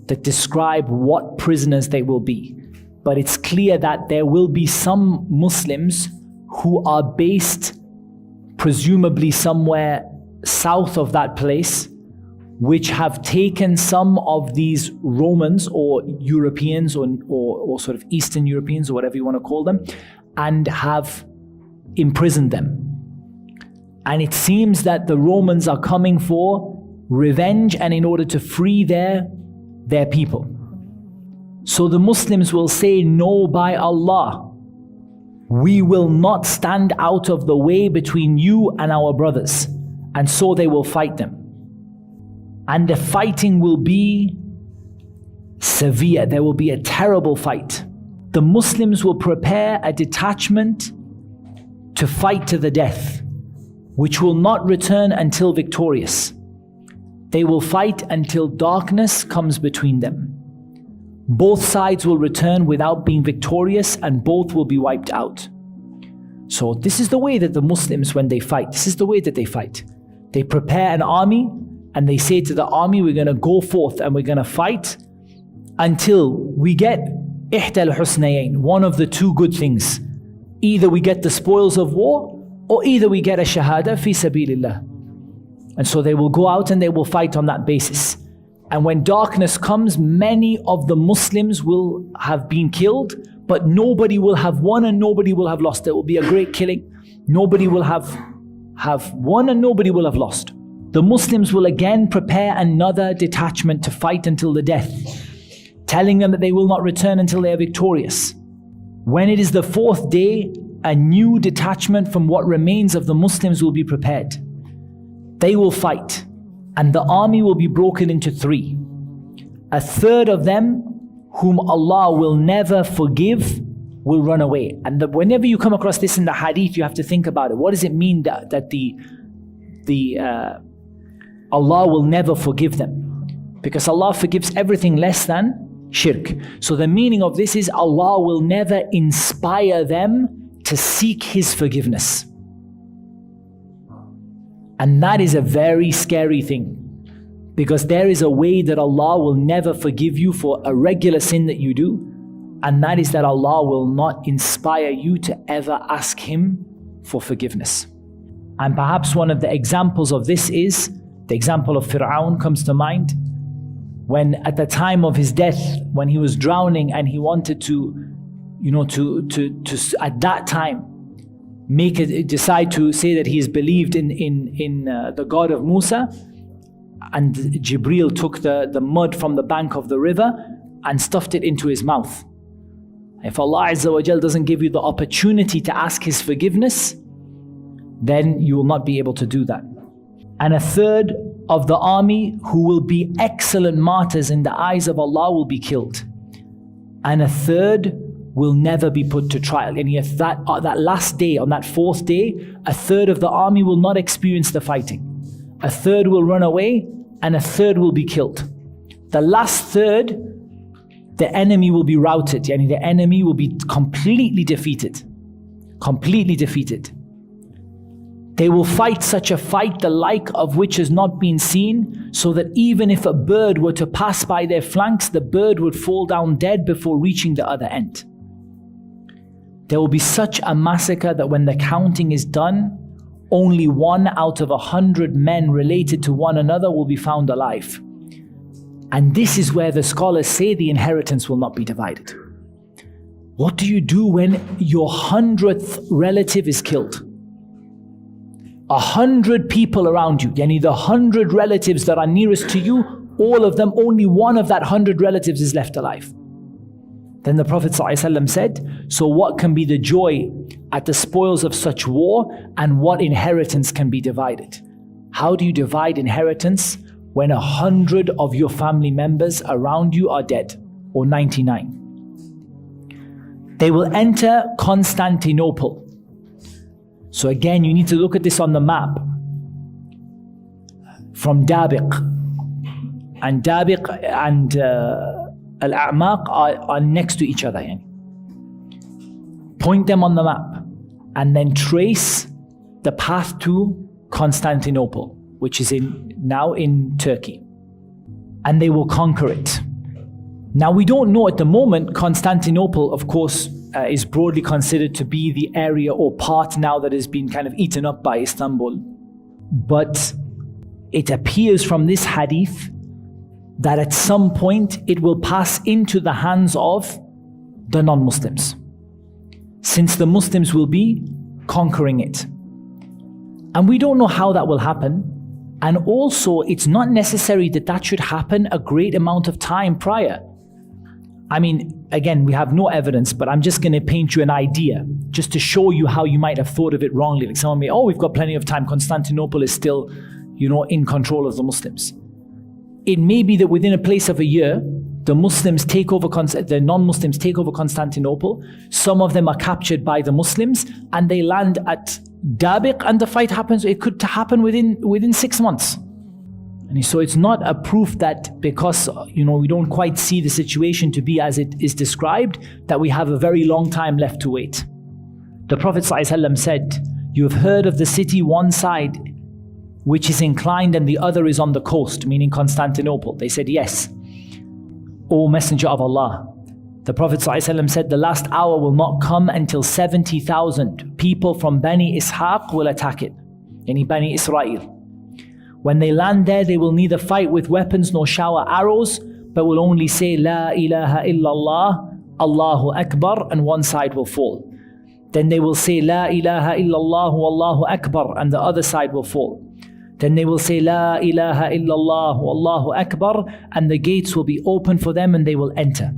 that describe what prisoners they will be. But it's clear that there will be some Muslims who are based presumably somewhere south of that place, which have taken some of these Romans or Europeans or sort of Eastern Europeans, or whatever you want to call them, and have imprisoned them. And it seems that the Romans are coming for revenge and in order to free their people. So the Muslims will say, no, by Allah, we will not stand out of the way between you and our brothers. And so they will fight them. And the fighting will be severe. There will be a terrible fight. The Muslims will prepare a detachment to fight to the death, which will not return until victorious. They will fight until darkness comes between them. Both sides will return without being victorious, and both will be wiped out. So this is the way that the Muslims, when they fight, this is the way that they fight. They prepare an army and they say to the army, we're going to go forth and we're going to fight until we get ihda al-husnayayn, one of the two good things. Either we get the spoils of war, or either we get a shahada fi sabilillah. And so they will go out and they will fight on that basis. And when darkness comes, many of the Muslims will have been killed, but nobody will have won and nobody will have lost. There will be a great killing. Nobody will have won and nobody will have lost. The Muslims will again prepare another detachment to fight until the death, telling them that they will not return until they are victorious. When it is the fourth day, a new detachment from what remains of the Muslims will be prepared. They will fight, and the army will be broken into three. A third of them, whom Allah will never forgive, will run away. And whenever you come across this in the hadith, you have to think about it. What does it mean that Allah will never forgive them? Because Allah forgives everything less than shirk. So the meaning of this is Allah will never inspire them to seek His forgiveness. And that is a very scary thing, because there is a way that Allah will never forgive you for a regular sin that you do, and that is that Allah will not inspire you to ever ask Him for forgiveness. And perhaps one of the examples of this is the example of Fir'aun comes to mind, when at the time of his death, when he was drowning and he wanted to at that time decide to say that he has believed in the God of Musa, and Jibreel took the mud from the bank of the river and stuffed it into his mouth. If Allah Azza wa Jal doesn't give you the opportunity to ask His forgiveness, then you will not be able to do that. And a third of the army who will be excellent martyrs in the eyes of Allah will be killed. And a third will never be put to trial. And yet that last day, on that fourth day, a third of the army will not experience the fighting. A third will run away, and a third will be killed. The last third, the enemy will be routed. Yani the enemy will be completely defeated. Completely defeated. They will fight such a fight, the like of which has not been seen, so that even if a bird were to pass by their flanks, the bird would fall down dead before reaching the other end. There will be such a massacre that when the counting is done, only 1 out of 100 men related to one another will be found alive. And this is where the scholars say the inheritance will not be divided. What do you do when your 100th relative is killed? 100 people around you, yani the 100 relatives that are nearest to you, all of them, only one of that 100 relatives is left alive. Then the Prophet ﷺ said, so what can be the joy at the spoils of such war, and what inheritance can be divided? How do you divide inheritance when 100 of your family members around you are dead, or 99? They will enter Constantinople. So again, you need to look at this on the map. From Dabiq, and Dabiq and Al-A'maq are next to each other. Point them on the map and then trace the path to Constantinople, which is now in Turkey. And they will conquer it. Now we don't know at the moment. Constantinople, of course, is broadly considered to be the area or part now that has been kind of eaten up by Istanbul. But it appears from this hadith that at some point it will pass into the hands of the non-Muslims, since the Muslims will be conquering it. And we don't know how that will happen. And also, it's not necessary that that should happen a great amount of time prior. I mean, again, we have no evidence, but I'm just going to paint you an idea just to show you how you might have thought of it wrongly. Like someone may, we've got plenty of time. Constantinople is still, in control of the Muslims. It may be that within a place of a year the non-Muslims take over Constantinople. Some of them are captured by the Muslims and they land at Dabiq, and the fight happens. It could happen within 6 months. And so it's not a proof that because we don't quite see the situation to be as it is described, that we have a very long time left to wait. The Prophet ﷺ said, "You have heard of the city one side which is inclined and the other is on the coast," meaning Constantinople. They said, "Yes, O Messenger of Allah." The Prophet ﷺ said, "The last hour will not come until 70,000 people from Bani Ishaq will attack it," yani Bani Israel. "When they land there, they will neither fight with weapons nor shower arrows, but will only say, La ilaha illallah, Allahu Akbar, and one side will fall. Then they will say, La ilaha illallah, Allahu Akbar, and the other side will fall. Then they will say, La ilaha illallah, Allahu Akbar, and the gates will be open for them and they will enter."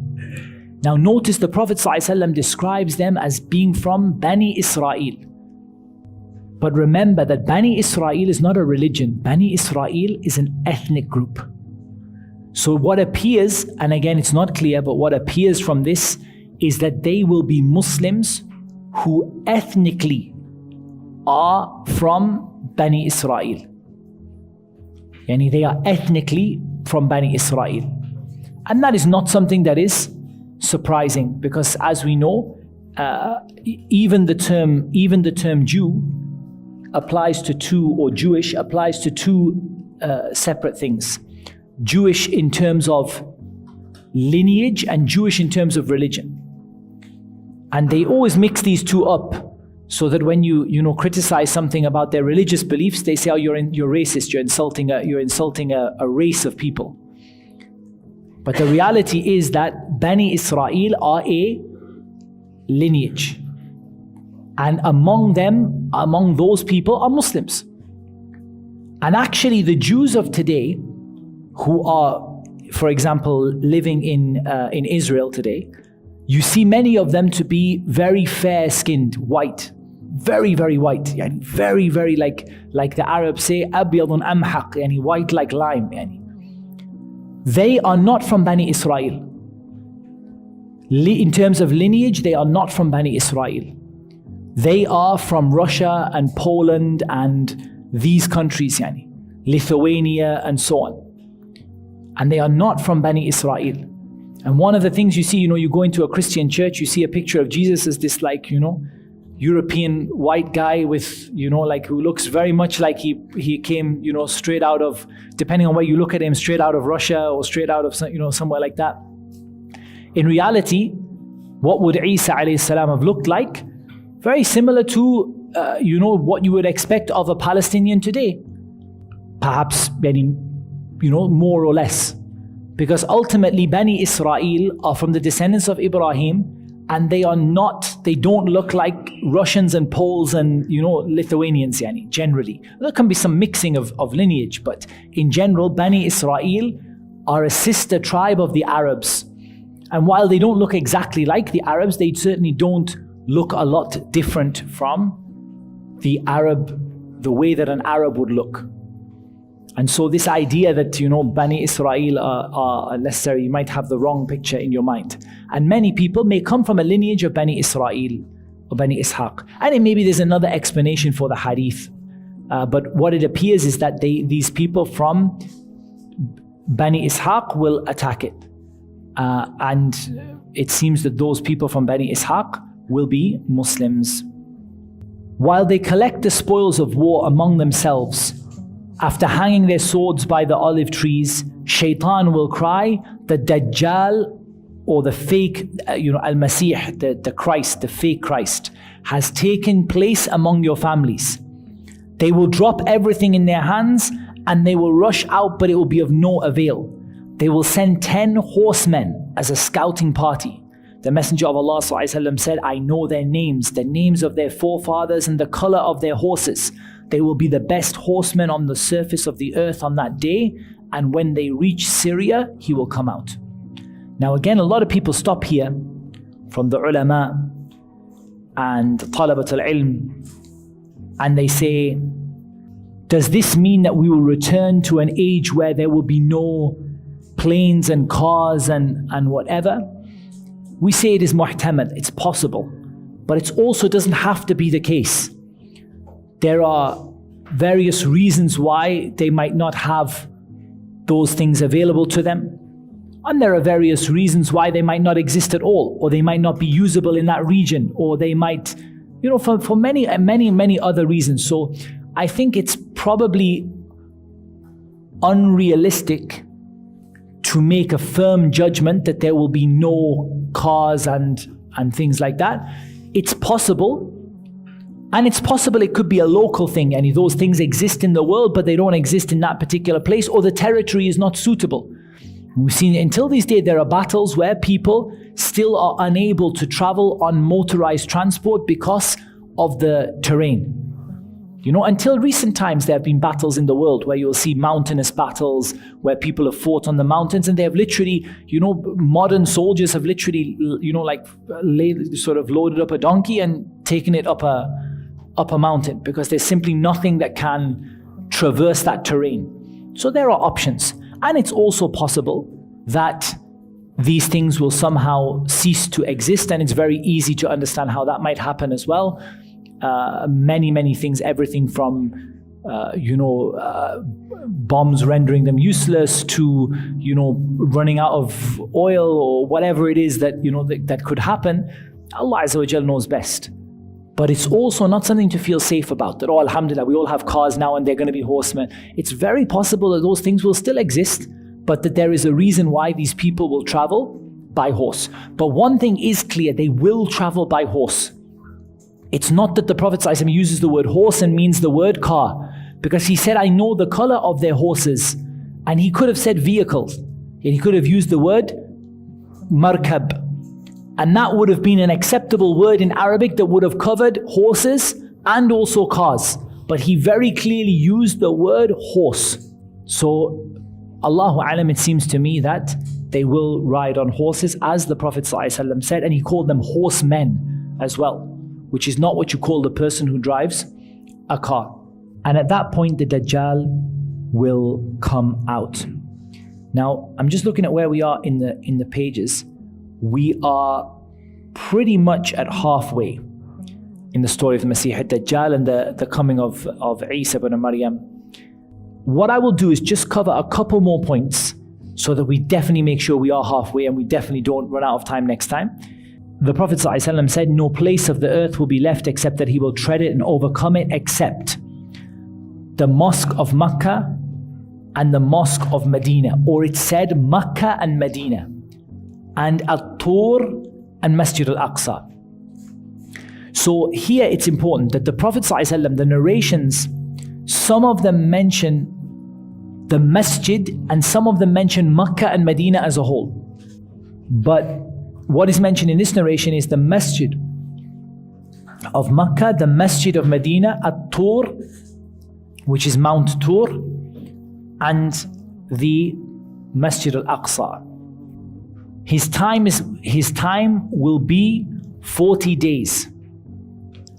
Now notice the Prophet ﷺ describes them as being from Bani Israel. But remember that Bani Israel is not a religion. Bani Israel is an ethnic group. So what appears, and again it's not clear, but what appears from this is that they will be Muslims who ethnically are from Bani Israel. Yani they are ethnically from Bani Israel. And that is not something that is surprising, because as we know, even the term Jew applies to two, or Jewish applies to two separate things. Jewish in terms of lineage and Jewish in terms of religion. And they always mix these two up, so that when you criticize something about their religious beliefs, they say, "Oh, you're racist. You're insulting a race of people." But the reality is that Bani Israel are a lineage, and among those people are Muslims. And actually, the Jews of today, who are, for example, living in Israel today, you see many of them to be very fair-skinned, white, very, very white, yani very, very like the Arabs say, abyadun amhaq, yani white like lime. Yani. They are not from Bani Israel. In terms of lineage, they are not from Bani Israel. They are from Russia and Poland and these countries, yani, Lithuania and so on. And they are not from Bani Israel. And one of the things you see, you go into a Christian church, you see a picture of Jesus as this European white guy with, who looks very much like he came, straight out of, depending on where you look at him, straight out of Russia or straight out of, somewhere like that. In reality, what would Isa alayhi salam have looked like? Very similar to, what you would expect of a Palestinian today. Perhaps, more or less. Because ultimately, Bani Israel are from the descendants of Ibrahim, and they don't look like Russians and Poles and, Lithuanians, generally. There can be some mixing of lineage, but in general, Bani Israel are a sister tribe of the Arabs. And while they don't look exactly like the Arabs, they certainly don't look a lot different from the way that an Arab would look. And so this idea that, Bani Israel are necessary, you might have the wrong picture in your mind. And many people may come from a lineage of Bani Israel or Bani Ishaq. And maybe there's another explanation for the hadith. But what it appears is that these people from Bani Ishaq will attack it. And it seems that those people from Bani Ishaq will be Muslims. While they collect the spoils of war among themselves, after hanging their swords by the olive trees, Shaitan will cry, the Dajjal, or the fake, Al-Masih, the Christ, the fake Christ, has taken place among your families. They will drop everything in their hands and they will rush out, but it will be of no avail. They will send 10 horsemen as a scouting party. The Messenger of Allah ﷺ said, I know their names of their forefathers and the color of their horses. They will be the best horsemen on the surface of the earth on that day, and when they reach Syria, he will come out. Now again, a lot of people stop here from the ulama and talabat al-ilm, and they say, does this mean that we will return to an age where there will be no planes and cars and whatever, we say it is muhtamal, it's possible. But it also doesn't have to be the case. There are various reasons why they might not have those things available to them. And there are various reasons why they might not exist at all, or they might not be usable in that region, or they might, for many other reasons. So I think it's probably unrealistic to make a firm judgment that there will be no cars and things like that. It's possible, and it's possible it could be a local thing, and those things exist in the world, but they don't exist in that particular place, or the territory is not suitable. We've seen until this day there are battles where people still are unable to travel on motorized transport because of the terrain. Until recent times there have been battles in the world where you'll see mountainous battles where people have fought on the mountains, and they have literally, modern soldiers have literally, loaded up a donkey and taken it up a mountain because there's simply nothing that can traverse that terrain. So there are options. And it's also possible that these things will somehow cease to exist, and it's very easy to understand how that might happen as well. Many things, everything from bombs rendering them useless to running out of oil or whatever it is that that could happen. Allah Azza wa Jal knows best. But it's also not something to feel safe about, that, oh, alhamdulillah, we all have cars now and they're going to be horsemen. It's very possible that those things will still exist, but that there is a reason why these people will travel by horse. But one thing is clear, they will travel by horse. It's not that the Prophet ﷺ uses the word horse and means the word car, because he said, I know the color of their horses. And he could have said vehicles, and he could have used the word markab. And that would have been an acceptable word in Arabic that would have covered horses and also cars. But he very clearly used the word horse. So, Allahu Alam, it seems to me that they will ride on horses, as the Prophet ﷺ said, and he called them horsemen as well, which is not what you call the person who drives a car. And at that point, the Dajjal will come out. Now, I'm just looking at where we are in the pages. We are pretty much at halfway in the story of the Masih ad-Dajjal and the coming of Isa ibn Maryam. What I will do is just cover a couple more points so that we definitely make sure we are halfway and we definitely don't run out of time next time. The Prophet ﷺ said, no place of the earth will be left except that he will tread it and overcome it, except the mosque of Makkah and the mosque of Medina. Or it said Makkah and Medina, and At-Tur and Masjid al-Aqsa. So here it's important that the Prophet ﷺ, the narrations, some of them mention the masjid and some of them mention Makkah and Medina as a whole. But what is mentioned in this narration is the masjid of Makkah, the masjid of Medina, At-Tur, which is Mount Tur, and the Masjid al-Aqsa. His time will be 40 days.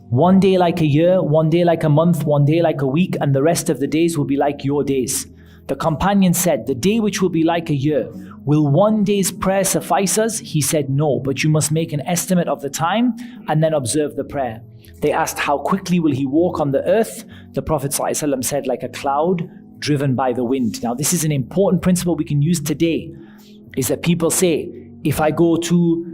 One day like a year, one day like a month, one day like a week, and the rest of the days will be like your days. The companion said, the day which will be like a year, will one day's prayer suffice us? He said, no, but you must make an estimate of the time and then observe the prayer. They asked, how quickly will he walk on the earth? The Prophet ﷺ said, like a cloud driven by the wind. Now this is an important principle we can use today, is that people say, if I go to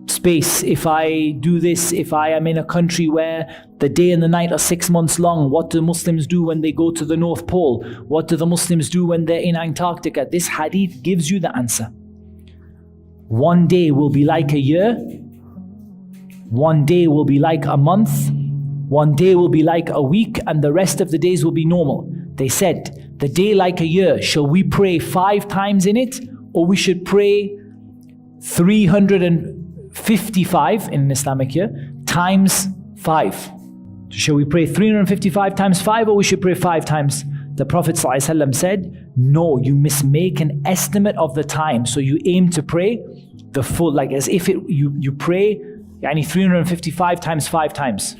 space, if I do this, if I am in a country where the day and the night are 6 months long, what do Muslims do when they go to the North Pole? What do the Muslims do when they're in Antarctica? This hadith gives you the answer. One day will be like a year, one day will be like a month, one day will be like a week, and the rest of the days will be normal. They said, the day like a year, shall we pray 5 times in it, or we should pray 355 in an Islamic year times 5? Shall we pray 355 times 5, or we should pray 5 times? The Prophet ﷺ said, no, you must make an estimate of the time. So you aim to pray the full, like as if you pray 355 times 5 times.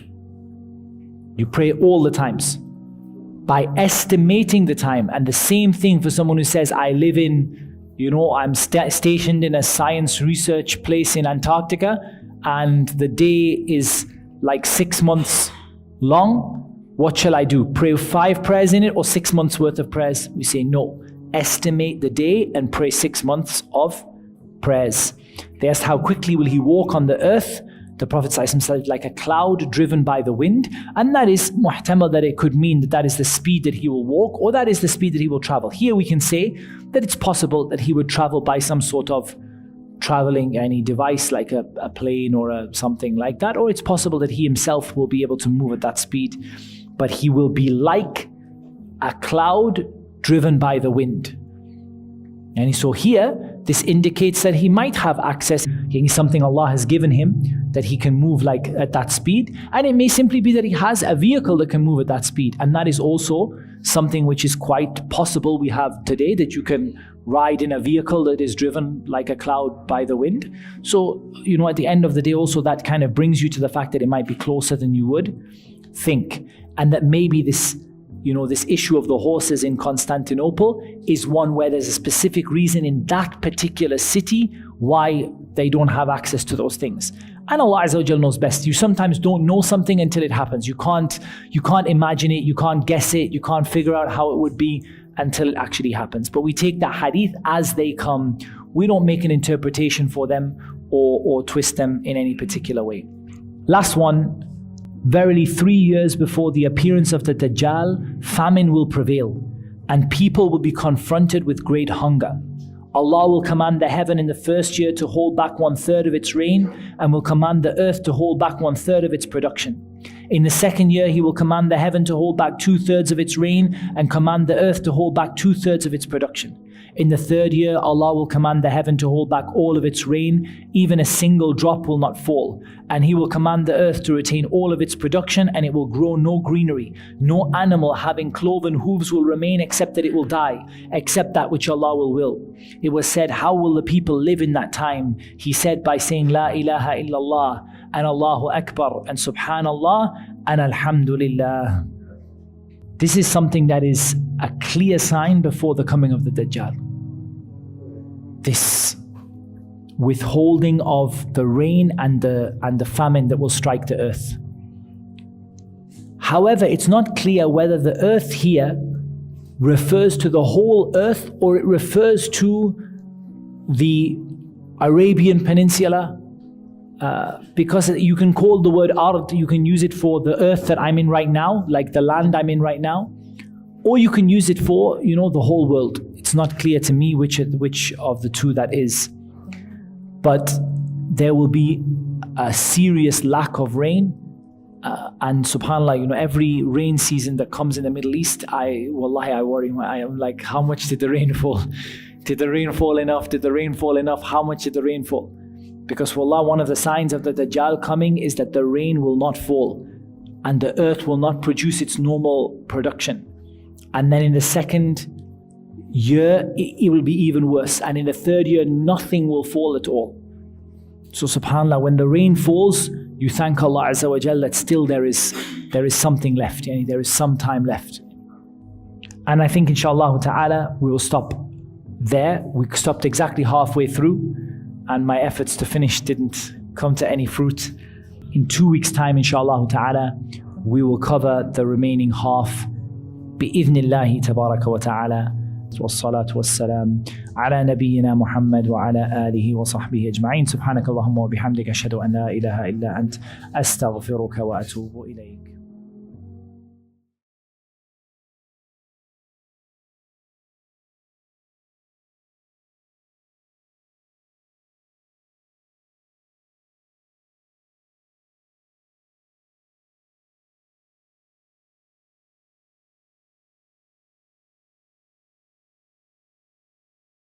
You pray all the times by estimating the time. And the same thing for someone who says, I live in I'm stationed in a science research place in Antarctica and the day is like 6 months long. What shall I do? Pray 5 prayers in it or 6 months worth of prayers? We say no. Estimate the day and pray 6 months of prayers. They asked, how quickly will he walk on the earth? The Prophet ﷺ said, like a cloud driven by the wind. And that is muhtamal, that it could mean that is the speed that he will walk, or that is the speed that he will travel. Here we can say that it's possible that he would travel by some sort of traveling any device like a plane or something like that, or it's possible that he himself will be able to move at that speed. But he will be like a cloud driven by the wind. And so here, this indicates that he might have access, something Allah has given him, that he can move like at that speed. And it may simply be that he has a vehicle that can move at that speed. And that is also something which is quite possible we have today, that you can ride in a vehicle that is driven like a cloud by the wind. So, at the end of the day also that kind of brings you to the fact that it might be closer than you would think. And that maybe this issue of the horses in Constantinople is one where there's a specific reason in that particular city why they don't have access to those things. And Allah Azza wa Jal knows best. You sometimes don't know something until it happens. You can't imagine it, you can't guess it, you can't figure out how it would be until it actually happens. But we take the hadith as they come. We don't make an interpretation for them or twist them in any particular way. Last one. Verily 3 years before the appearance of the Dajjal, famine will prevail, and people will be confronted with great hunger. Allah will command the heaven in the first year to hold back 1/3 of its rain, and will command the earth to hold back 1/3 of its production. In the second year, He will command the heaven to hold back 2/3 of its rain, and command the earth to hold back 2/3 of its production. In the third year, Allah will command the heaven to hold back all of its rain, even a single drop will not fall. And He will command the earth to retain all of its production, and it will grow no greenery. No animal having cloven hooves will remain except that it will die, except that which Allah will. It was said, how will the people live in that time? He said, by saying, La ilaha illallah, and Allahu Akbar, and Subhanallah, and Alhamdulillah. This is something that is a clear sign before the coming of the Dajjal. This withholding of the rain and the famine that will strike the earth. However, it's not clear whether the earth here refers to the whole earth or it refers to the Arabian Peninsula, because you can call the word ard, you can use it for the earth that I'm in right now, like the land I'm in right now, or you can use it for, the whole world. It's not clear to me which of the two that is. But there will be a serious lack of rain, and subhanAllah, every rain season that comes in the Middle East, I worry. I am like, how much did the rain fall? Did the rain fall enough? Did the rain fall enough? How much did the rain fall? Because wallah, one of the signs of the Dajjal coming is that the rain will not fall and the earth will not produce its normal production. And then in the second year, it will be even worse. And in the third year, nothing will fall at all. So subhanAllah, when the rain falls, you thank Allah Azza wa Jal that still there is something left, there is some time left. And I think inshallah ta'ala, we will stop there. We stopped exactly halfway through, and my efforts to finish didn't come to any fruit. In 2 weeks' time, inshallah ta'ala, we will cover the remaining half. Bi-idhnillahi tabaraka wa ta'ala. والصلاة والسلام على نبينا محمد وعلى آله وصحبه أجمعين. سبحانك اللهم وبحمدك أشهد أن لا إله إلا أنت أستغفرك وأتوب إليك.